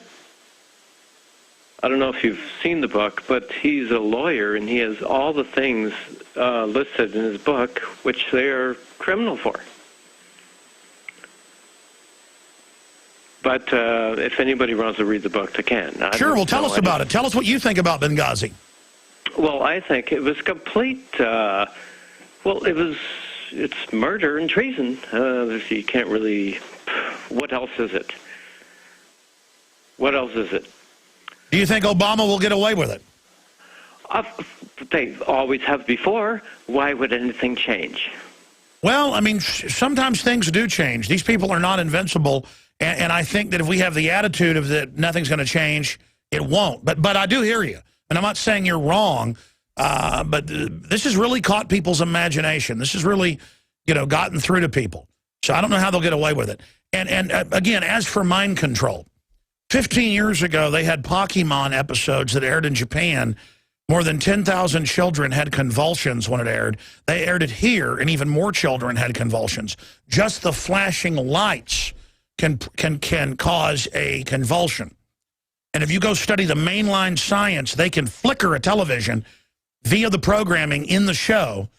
I don't know if you've seen the book, but he's a lawyer, and he has all the things listed in his book which they are criminal for. But if anybody wants to read the book, they can. Sure, well, tell us about it. Tell us what you think about Benghazi. Well, I think it was complete, it's murder and treason. You can't really, what else is it? What else is it? Do you think Obama will get away with it? They always have before. Why would anything change? Well, I mean, sometimes things do change. These people are not invincible, and I think that if we have the attitude of that nothing's going to change, it won't. But I do hear you, and I'm not saying you're wrong, but this has really caught people's imagination. This has really, gotten through to people. So I don't know how they'll get away with it. And again, as for mind control, 15 years ago, they had Pokemon episodes that aired in Japan. More than 10,000 children had convulsions when it aired. They aired it here, and even more children had convulsions. Just the flashing lights can cause a convulsion. And if you go study the mainline science, they can flicker a television via the programming in the show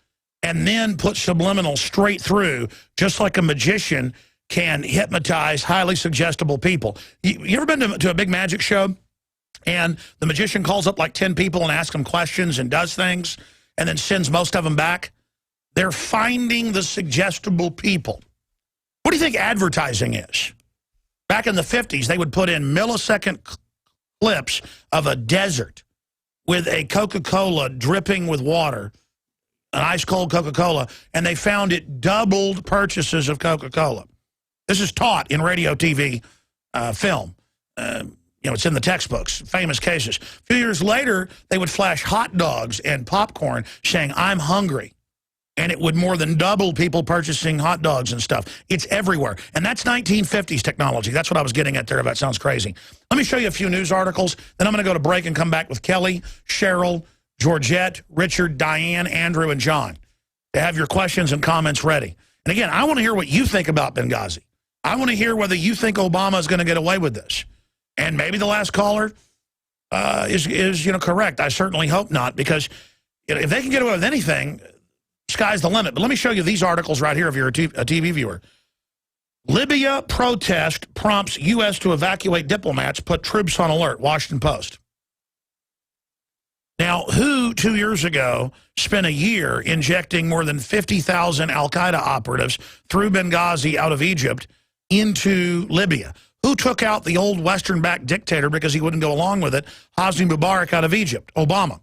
and then put subliminal straight through, just like a magician can hypnotize highly suggestible people. You ever been to a big magic show and the magician calls up like 10 people and asks them questions and does things and then sends most of them back? They're finding the suggestible people. What do you think advertising is? Back in the 50s, they would put in millisecond clips of a desert with a Coca-Cola dripping with water, an ice-cold Coca-Cola, and they found it doubled purchases of Coca-Cola. This is taught in radio, TV, film. It's in the textbooks, famous cases. A few years later, they would flash hot dogs and popcorn saying, "I'm hungry." And it would more than double people purchasing hot dogs and stuff. It's everywhere. And that's 1950s technology. That's what I was getting at there. If that sounds crazy. Let me show you a few news articles. Then I'm going to go to break and come back with Kelly, Cheryl, Georgette, Richard, Diane, Andrew, and John to have your questions and comments ready. And again, I want to hear what you think about Benghazi. I want to hear whether you think Obama is going to get away with this. And maybe the last caller is correct. I certainly hope not, because if they can get away with anything, sky's the limit. But let me show you these articles right here if you're a TV viewer. Libya protest prompts U.S. to evacuate diplomats, put troops on alert, Washington Post. Now, who 2 years ago spent a year injecting more than 50,000 al-Qaeda operatives through Benghazi out of Egypt into Libya? Who took out the old Western-backed dictator because he wouldn't go along with it, Hosni Mubarak out of Egypt? Obama.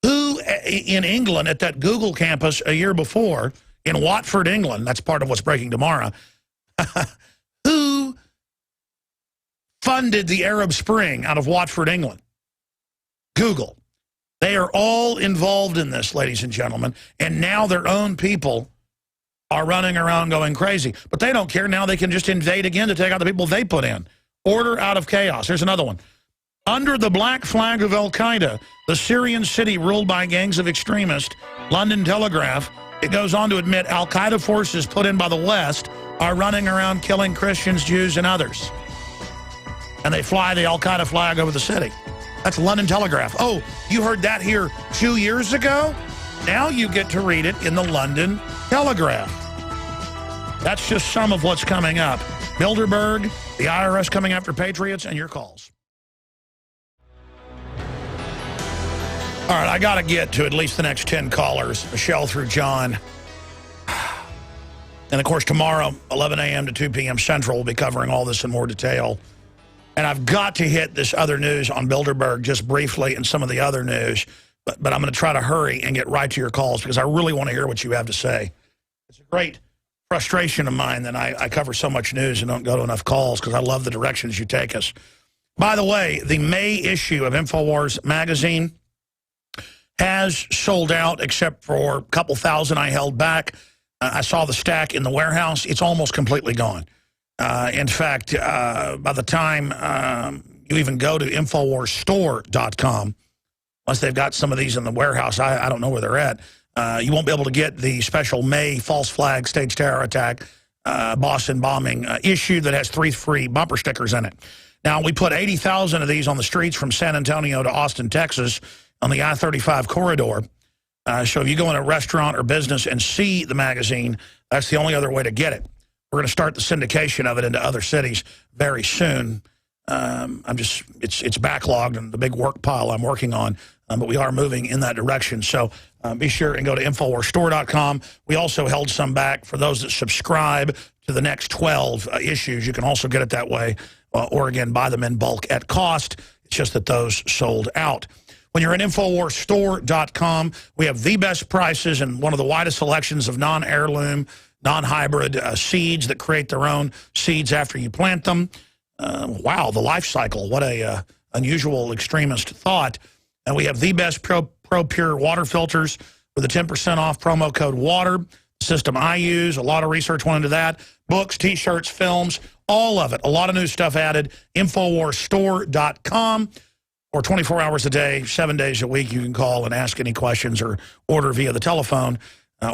Who in England at that Google campus a year before in Watford, England, that's part of what's breaking tomorrow, who funded the Arab Spring out of Watford, England? Google. They are all involved in this, ladies and gentlemen, and now their own people are running around going crazy. But they don't care. Now they can just invade again to take out the people they put in. Order out of chaos. Here's another one. Under the black flag of al-Qaeda, the Syrian city ruled by gangs of extremists, London Telegraph, it goes on to admit al-Qaeda forces put in by the West are running around killing Christians, Jews, and others. And they fly the al-Qaeda flag over the city. That's London Telegraph. Oh, you heard that here 2 years ago? Now you get to read it in the London Telegraph. That's just some of what's coming up. Bilderberg, the IRS coming after patriots, and your calls. All right, I got to get to at least the next 10 callers, Michelle through John. And, of course, tomorrow, 11 a.m. to 2 p.m. Central, we'll be covering all this in more detail. And I've got to hit this other news on Bilderberg just briefly and some of the other news. But I'm going to try to hurry and get right to your calls because I really want to hear what you have to say. It's a great frustration of mine that I cover so much news and don't go to enough calls because I love the directions you take us. By the way, the May issue of InfoWars magazine has sold out except for a couple thousand I held back. I saw the stack in the warehouse. It's almost completely gone. In fact, by the time you even go to InfoWarsStore.com, unless they've got some of these in the warehouse, I don't know where they're at, you won't be able to get the special May false flag stage terror attack Boston bombing issue that has 3 free bumper stickers in it. Now, we put 80,000 of these on the streets from San Antonio to Austin, Texas, on the I-35 corridor. So if you go in a restaurant or business and see the magazine, that's the only other way to get it. We're going to start the syndication of it into other cities very soon. It's backlogged and the big work pile I'm working on, but we are moving in that direction. So be sure and go to InfoWarsStore.com. We also held some back for those that subscribe to the next 12 issues. You can also get it that way, or again, buy them in bulk at cost. It's just that those sold out. When you're at InfoWarsStore.com, we have the best prices and one of the widest selections of non-heirloom, non-hybrid seeds that create their own seeds after you plant them. Wow, the life cycle. What a unusual extremist thought. And we have the best Pro Pure water filters with a 10% off promo code WATER. The system I use, a lot of research went into that. Books, T-shirts, films, all of it. A lot of new stuff added. InfoWarsStore.com. Or 24 hours a day, 7 days a week, you can call and ask any questions or order via the telephone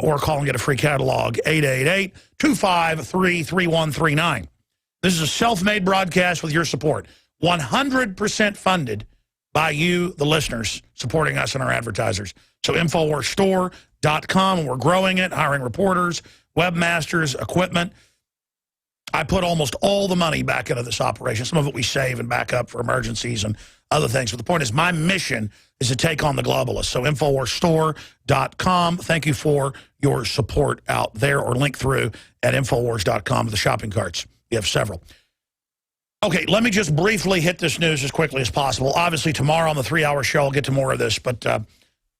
or call and get a free catalog, 888-253-3139. This is a self-made broadcast with your support, 100% funded by you, the listeners, supporting us and our advertisers. So InfoWarsStore.com, and we're growing it, hiring reporters, webmasters, equipment. I put almost all the money back into this operation. Some of it we save and back up for emergencies and other things. But the point is, my mission is to take on the globalists. So InfoWarsStore.com. Thank you for your support out there, or link through at InfoWars.com to the shopping carts. You have several. Okay, let me just briefly hit this news as quickly as possible. Obviously, tomorrow on the 3-hour show, I'll get to more of this. But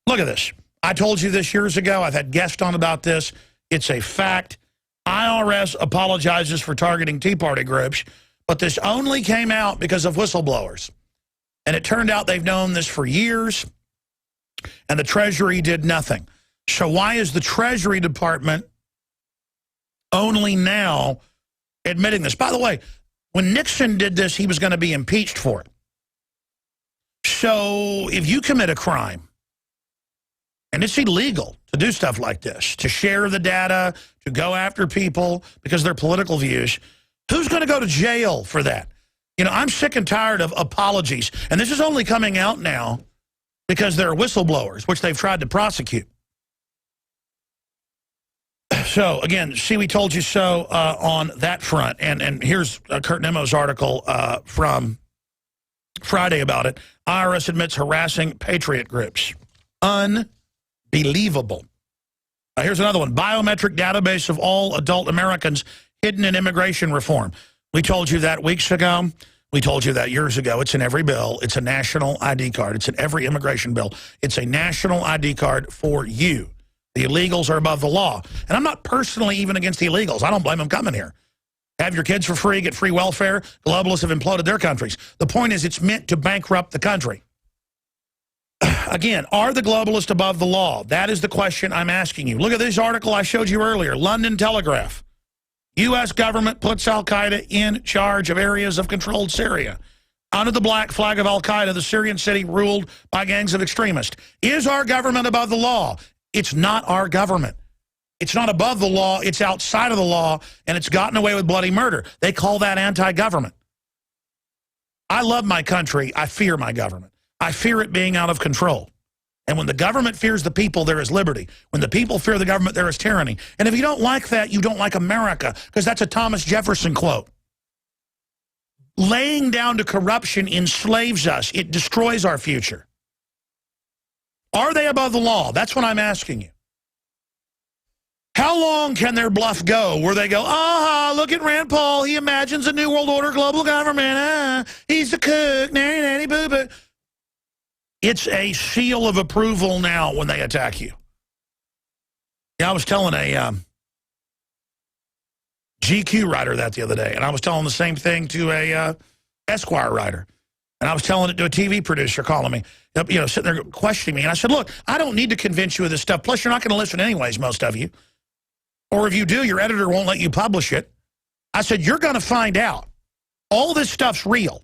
look at this. I told you this years ago. I've had guests on about this. It's a fact. IRS apologizes for targeting Tea Party groups, but this only came out because of whistleblowers. And it turned out they've known this for years, and the Treasury did nothing. So why is the Treasury Department only now admitting this? By the way, when Nixon did this, he was going to be impeached for it. So if you commit a crime, and it's illegal to do stuff like this, to share the data, to go after people because of their political views, who's going to go to jail for that? You know, I'm sick and tired of apologies. And this is only coming out now because there are whistleblowers, which they've tried to prosecute. So, again, see, we told you so on that front. And here's Kurt Nemo's article from Friday about it. IRS admits harassing patriot groups. Unbelievable. Here's another one. Biometric database of all adult Americans hidden in immigration reform. We told you that weeks ago. We told you that years ago. It's in every bill. It's a national ID card. It's in every immigration bill. It's a national ID card for you. The illegals are above the law. And I'm not personally even against the illegals. I don't blame them coming here. Have your kids for free, get free welfare. Globalists have imploded their countries. The point is, it's meant to bankrupt the country. Again, are the globalists above the law? That is the question I'm asking you. Look at this article I showed you earlier, London Telegraph. U.S. government puts al-Qaeda in charge of areas of controlled Syria. Under the black flag of al-Qaeda, the Syrian city ruled by gangs of extremists. Is our government above the law? It's not our government. It's not above the law. It's outside of the law, and it's gotten away with bloody murder. They call that anti-government. I love my country. I fear my government. I fear it being out of control. And when the government fears the people, there is liberty. When the people fear the government, there is tyranny. And if you don't like that, you don't like America, because that's a Thomas Jefferson quote. laying down to corruption enslaves us. It destroys our future. Are they above the law? That's what I'm asking you. How long can their bluff go where they go, look at Rand Paul. He imagines a new world order, global government. He's a cook. Nanny, nanny, boo, boo. It's a seal of approval now when they attack you. Yeah, I was telling a GQ writer that the other day, and I was telling the same thing to a Esquire writer. And I was telling it to a TV producer calling me, sitting there questioning me. And I said, look, I don't need to convince you of this stuff. Plus, you're not going to listen anyways, most of you. Or if you do, your editor won't let you publish it. I said, you're going to find out. All this stuff's real.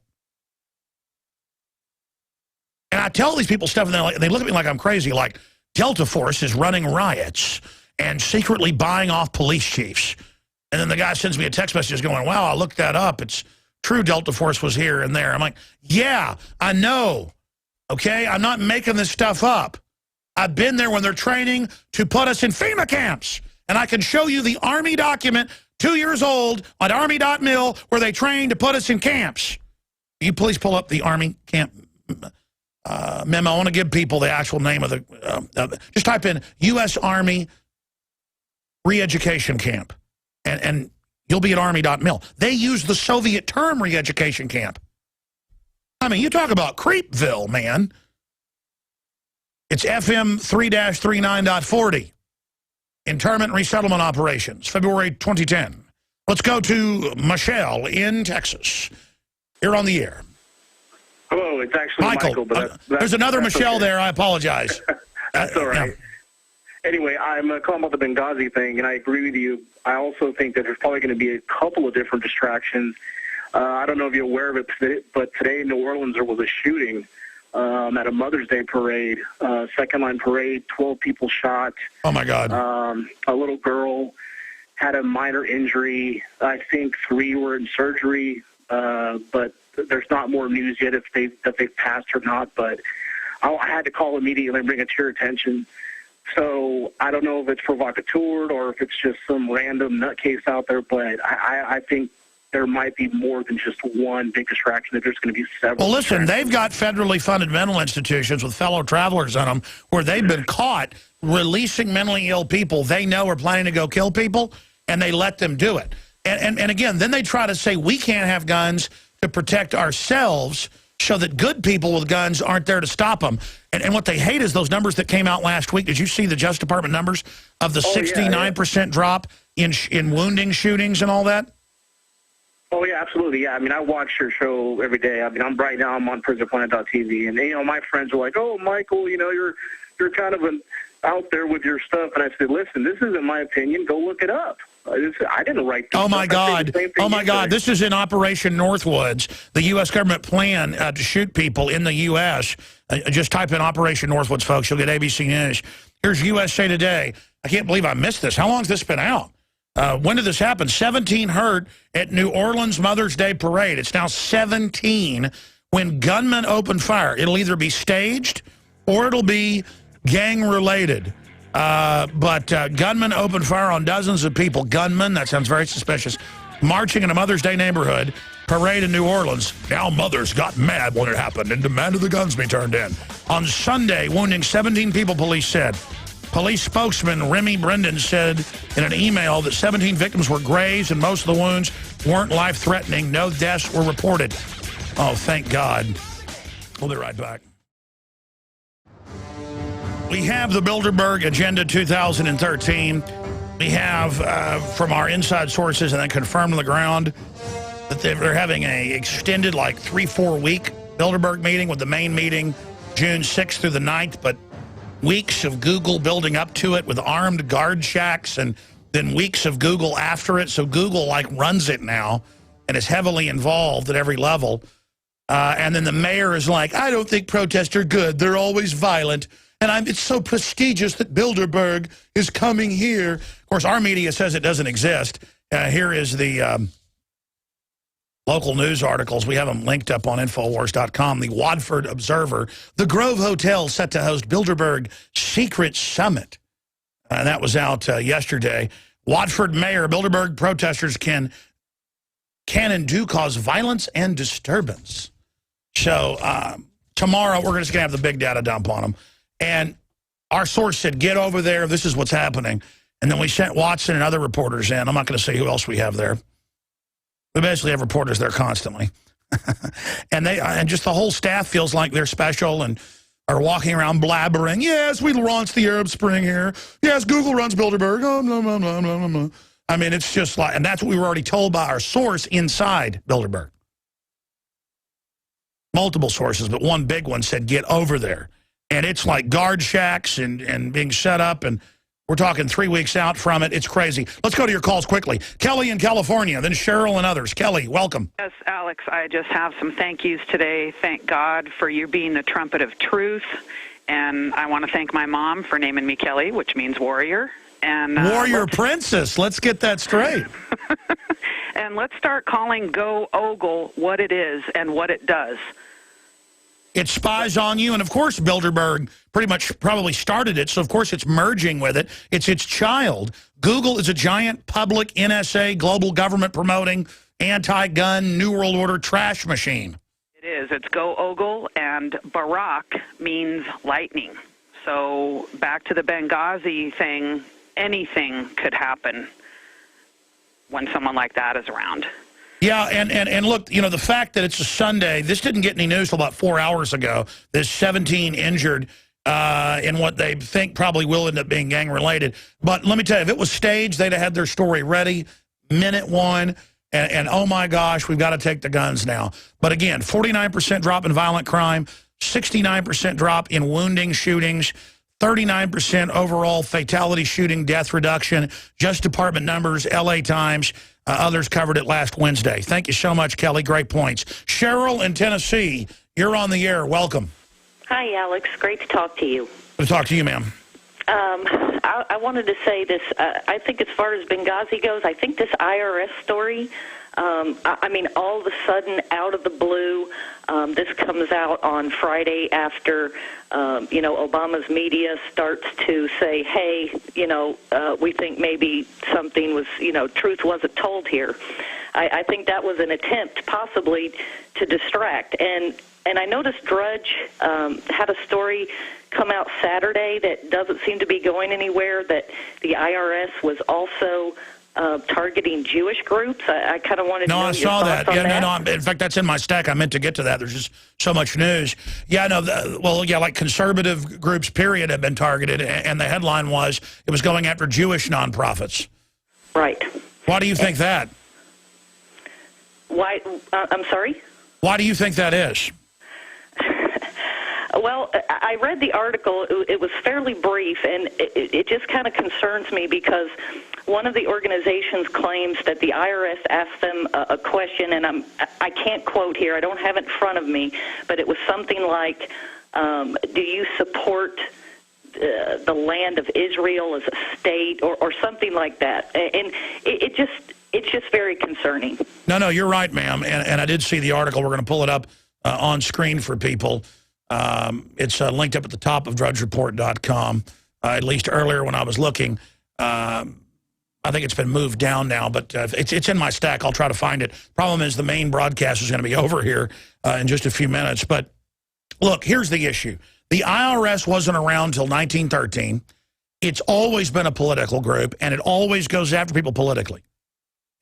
And I tell these people stuff, and they look at me like I'm crazy, like Delta Force is running riots and secretly buying off police chiefs. And then the guy sends me a text message going, wow, I looked that up. It's true Delta Force was here and there. I'm like, yeah, I know. Okay, I'm not making this stuff up. I've been there when they're training to put us in FEMA camps. And I can show you the Army document, 2 years old, on Army.mil, where they train to put us in camps. You please pull up the Army camp memo. I want to give people the actual name of the, just type in U.S. Army re-education camp. And you'll be at Army.mil. They use the Soviet term re-education camp. I mean, you talk about Creepville, man. It's FM 3-39.40. Internment Resettlement Operations, February 2010. Let's go to Michelle in Texas. You're on the air. Hello, it's actually Michael. But there's another Michelle okay. there. I apologize. That's all right. Anyway, I'm calling about the Benghazi thing, and I agree with you. I also think that there's probably going to be a couple of different distractions. I don't know if you're aware of it, but today in New Orleans there was a shooting at a Mother's Day parade, second line parade, 12 people shot. Oh, my God. A little girl had a minor injury. I think 3 were in surgery, but there's not more news yet if they've passed or not. But I had to call immediately and bring it to your attention. So I don't know if it's provocateur or if it's just some random nutcase out there, but I think there might be more than just one big distraction, that there's going to be several. Well, listen, they've got federally funded mental institutions with fellow travelers in them where they've been caught releasing mentally ill people they know are planning to go kill people, and they let them do it. And again, then they try to say we can't have guns to protect ourselves so that good people with guns aren't there to stop them. And what they hate is those numbers that came out last week. Did you see the Justice Department numbers of the 69% drop in wounding shootings and all that? Oh, yeah, absolutely. Yeah, I mean, I watch your show every day. I mean, right now I'm on PrisonPlanet.tv, and, my friends are like, oh, Michael, you're kind of out there with your stuff. And I said, listen, this isn't my opinion. Go look it up. I didn't write this. Oh, my God. Oh, my God. This is in Operation Northwoods, the U.S. government plan to shoot people in the U.S. Just type in Operation Northwoods, folks. You'll get ABC News. Here's USA Today. I can't believe I missed this. How long has this been out? When did this happen? 17 hurt at New Orleans Mother's Day Parade. It's now 17 when gunmen open fire. It'll either be staged or it'll be gang-related. But gunmen opened fire on dozens of people. Gunmen, that sounds very suspicious. Marching in a Mother's Day neighborhood parade in New Orleans. Now mothers got mad when it happened and demanded the guns be turned in. On Sunday, wounding 17 people, police said. Police spokesman Remy Brendan said in an email that 17 victims were grazed and most of the wounds weren't life-threatening. No deaths were reported. Oh, thank God. We'll be right back. We have the Bilderberg Agenda 2013. We have, from our inside sources and then confirmed on the ground, that they're having a extended, like, 3-4 week Bilderberg meeting, with the main meeting June 6th through the 9th, but weeks of Google building up to it with armed guard shacks, and then weeks of Google after it. So Google, like, runs it now and is heavily involved at every level. And then the mayor is like, I don't think protests are good. They're always violent. And it's so prestigious that Bilderberg is coming here. Of course, our media says it doesn't exist. Here is the local news articles. We have them linked up on Infowars.com. The Watford Observer. The Grove Hotel set to host Bilderberg Secret Summit. And that was out yesterday. Watford Mayor, Bilderberg protesters can can and do cause violence and disturbance. So tomorrow we're just going to have the big data dump on them. And our source said, get over there. This is what's happening. And then we sent Watson and other reporters in. I'm not going to say who else we have there. We basically have reporters there constantly. and just the whole staff feels like they're special and are walking around blabbering. Yes, we launched the Arab Spring here. Yes, Google runs Bilderberg. Oh, blah, blah, blah, blah, blah. I mean, it's just like, and that's what we were already told by our source inside Bilderberg. Multiple sources, but one big one said, get over there. And it's like guard shacks and being set up, and we're talking 3 weeks out from it. It's crazy. Let's go to your calls quickly. Kelly in California, then Cheryl and others. Kelly, welcome. Yes, Alex, I just have some thank yous today. Thank God for you being the trumpet of truth. And I want to thank my mom for naming me Kelly, which means warrior. And warrior princess. Let's get that straight. And let's start calling Go Ogle what it is and what it does. It spies on you, and of course Bilderberg pretty much probably started it, so of course it's merging with it. It's its child. Google is a giant public NSA, global government promoting, anti-gun, New World Order trash machine. It is. It's Go Ogle, and Barak means lightning. So back to the Benghazi thing, anything could happen when someone like that is around. Yeah, and look, you know, the fact that it's a Sunday, this didn't get any news till about 4 hours ago. There's 17 injured in what they think probably will end up being gang-related. But let me tell you, if it was staged, they'd have had their story ready, minute one, and oh my gosh, we've got to take the guns now. But again, 49% drop in violent crime, 69% drop in wounding shootings, 39% overall fatality shooting death reduction, just department numbers, LA Times. Others covered it last Wednesday. Thank you so much, Kelly. Great points. Cheryl in Tennessee, you're on the air. Welcome. Hi, Alex. Great to talk to you. Good to talk to you, ma'am. I wanted to say this. I think as far as Benghazi goes, I think this IRS story, I mean, all of a sudden, out of the blue, this comes out on Friday after, Obama's media starts to say, hey, we think maybe something was, truth wasn't told here. I think that was an attempt possibly to distract. And I noticed Drudge had a story come out Saturday that doesn't seem to be going anywhere, that the IRS was also targeting Jewish groups. I kind of wanted to know your thoughts on that. No. In fact, that's in my stack. I meant to get to that. There's just so much news. Yeah, no, like conservative groups, period, have been targeted, and the headline was it was going after Jewish nonprofits. Right. Why do you think that? Why? I'm sorry? Why do you think that is? Well, I read the article. It was fairly brief, and it just kind of concerns me because one of the organizations claims that the IRS asked them a question, and I can't quote here. I don't have it in front of me, but it was something like, do you support the land of Israel as a state, or something like that? And it's just very concerning. No, you're right, ma'am, and I did see the article. We're going to pull it up on screen for people. It's linked up at the top of drudgereport.com, at least earlier when I was looking. I think it's been moved down now, but it's in my stack. I'll try to find it. Problem is the main broadcast is going to be over here in just a few minutes. But look, here's the issue. The IRS wasn't around until 1913. It's always been a political group, and it always goes after people politically.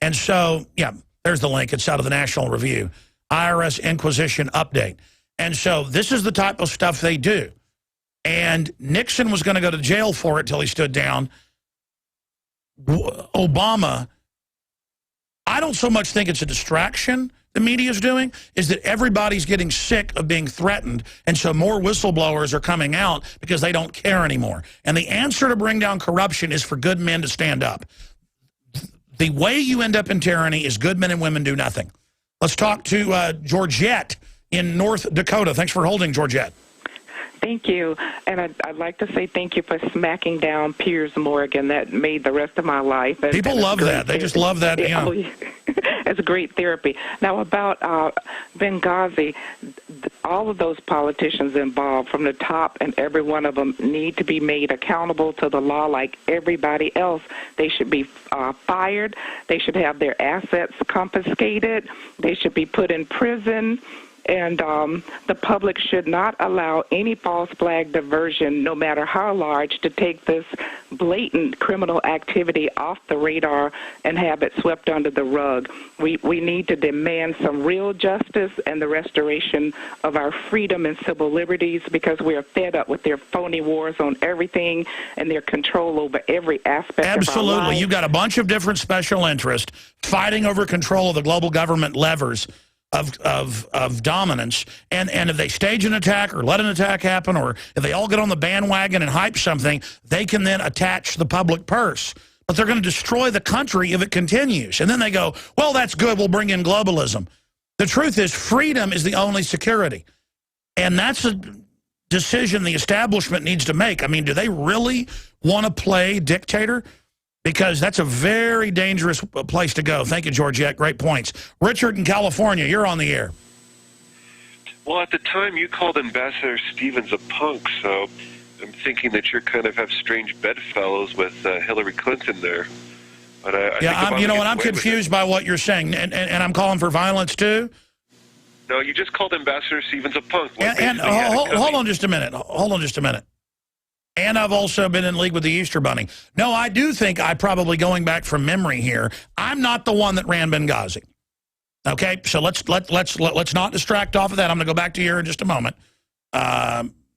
And so, yeah, there's the link. It's out of the National Review. IRS Inquisition Update. And so this is the type of stuff they do. And Nixon was going to go to jail for it till he stood down. Obama, I don't so much think it's a distraction the media's doing, is that everybody's getting sick of being threatened, and so more whistleblowers are coming out because they don't care anymore. And the answer to bring down corruption is for good men to stand up. The way you end up in tyranny is good men and women do nothing. Let's talk to Georgette in North Dakota. Thanks for holding, Georgette. Thank you. And I'd like to say thank you for smacking down Piers Morgan. That made the rest of my life. People love that. They just love that. Yeah. It's a great therapy. Now, about Benghazi, all of those politicians involved from the top, and every one of them need to be made accountable to the law like everybody else. They should be fired. They should have their assets confiscated. They should be put in prison. And the public should not allow any false flag diversion, no matter how large, to take this blatant criminal activity off the radar and have it swept under the rug. We need to demand some real justice and the restoration of our freedom and civil liberties, because we are fed up with their phony wars on everything and their control over every aspect of our lives. You've got a bunch of different special interests fighting over control of the global government levers of dominance, and if they stage an attack or let an attack happen, or if they all get on the bandwagon and hype something, they can then attach the public purse. But they're going to destroy the country if it continues. And then they go, well, that's good, we'll bring in globalism. The truth is, freedom is the only security. And that's a decision the establishment needs to make. I mean, do they really want to play dictator? Because that's a very dangerous place to go. Thank you, Georgette. Great points. Richard in California, you're on the air. Well, at the time, you called Ambassador Stevens a punk, so I'm thinking that you kind of have strange bedfellows with Hillary Clinton there. But I'm confused by what you're saying, and I'm calling for violence too. No, you just called Ambassador Stevens a punk. Hold on just a minute. And I've also been in league with the Easter Bunny. No, I do think going back from memory here, I'm not the one that ran Benghazi. Okay, so let's not distract off of that. I'm going to go back to you in just a moment,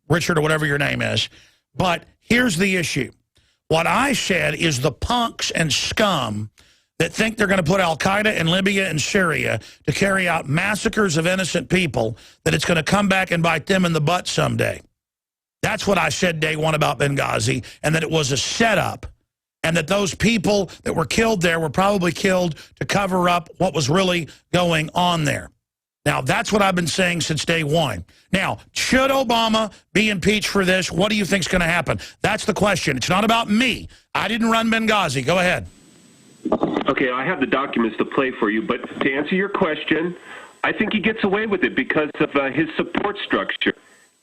Richard or whatever your name is. But here's the issue. What I said is the punks and scum that think they're going to put al-Qaeda in Libya and Syria to carry out massacres of innocent people, that it's going to come back and bite them in the butt someday. That's what I said day one about Benghazi, and that it was a setup, and that those people that were killed there were probably killed to cover up what was really going on there. Now, that's what I've been saying since day one. Now, should Obama be impeached for this? What do you think is going to happen? That's the question. It's not about me. I didn't run Benghazi. Go ahead. Okay, I have the documents to play for you, but to answer your question, I think he gets away with it because of his support structure.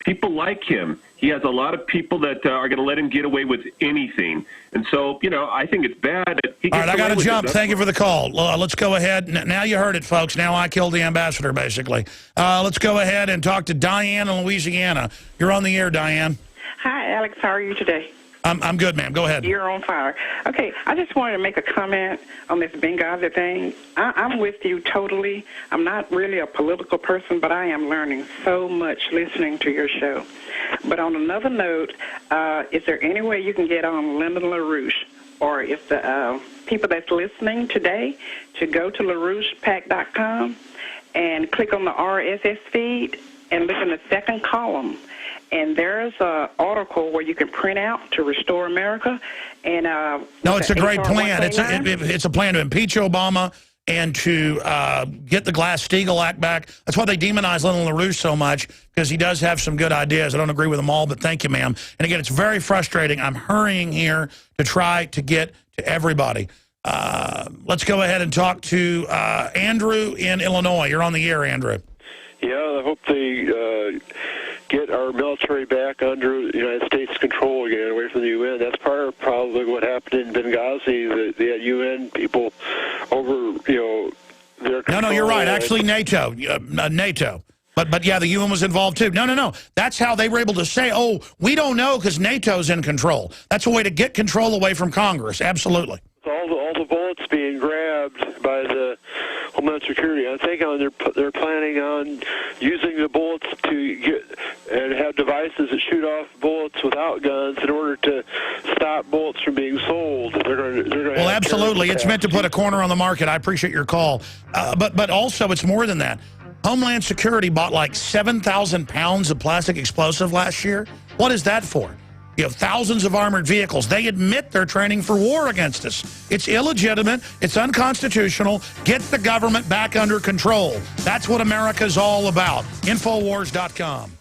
People like him. He has a lot of people that are going to let him get away with anything. And so, I think it's bad. All right, I got to jump. Thank you for the call. Let's go ahead. Now you heard it, folks. Now I killed the ambassador, basically. Let's go ahead and talk to Diane in Louisiana. You're on the air, Diane. Hi, Alex. How are you today? I'm good, ma'am. Go ahead. You're on fire. Okay, I just wanted to make a comment on this Benghazi thing. I'm with you totally. I'm not really a political person, but I am learning so much listening to your show. But on another note, is there any way you can get on Lyndon LaRouche, or if the people that's listening today, to go to LaRouchePAC.com and click on the RSS feed and look in the second column. And there's an article where you can print out to restore America. And no, it's a great plan. It's a plan to impeach Obama and to get the Glass-Steagall Act back. That's why they demonize Lyndon LaRouche so much, because he does have some good ideas. I don't agree with them all, but thank you, ma'am. And again, it's very frustrating. I'm hurrying here to try to get to everybody. Let's go ahead and talk to Andrew in Illinois. You're on the air, Andrew. Yeah, I hope they get our military back under the United States control again, away from the UN. That's probably what happened in Benghazi. They had UN people over, their control. No, you're right. Actually, NATO. But yeah, the UN was involved too. No. That's how they were able to say, oh, we don't know because NATO's in control. That's a way to get control away from Congress. Absolutely. All the bullets being grabbed by the Homeland Security. I think they're planning on using the bullets to get and have devices that shoot off bullets without guns in order to stop bullets from being sold. They're going to well, absolutely. It's meant to put a corner on the market. I appreciate your call. But also, it's more than that. Homeland Security bought like 7,000 pounds of plastic explosive last year. What is that for? You have thousands of armored vehicles. They admit they're training for war against us. It's illegitimate. It's unconstitutional. Get the government back under control. That's what America's all about. Infowars.com.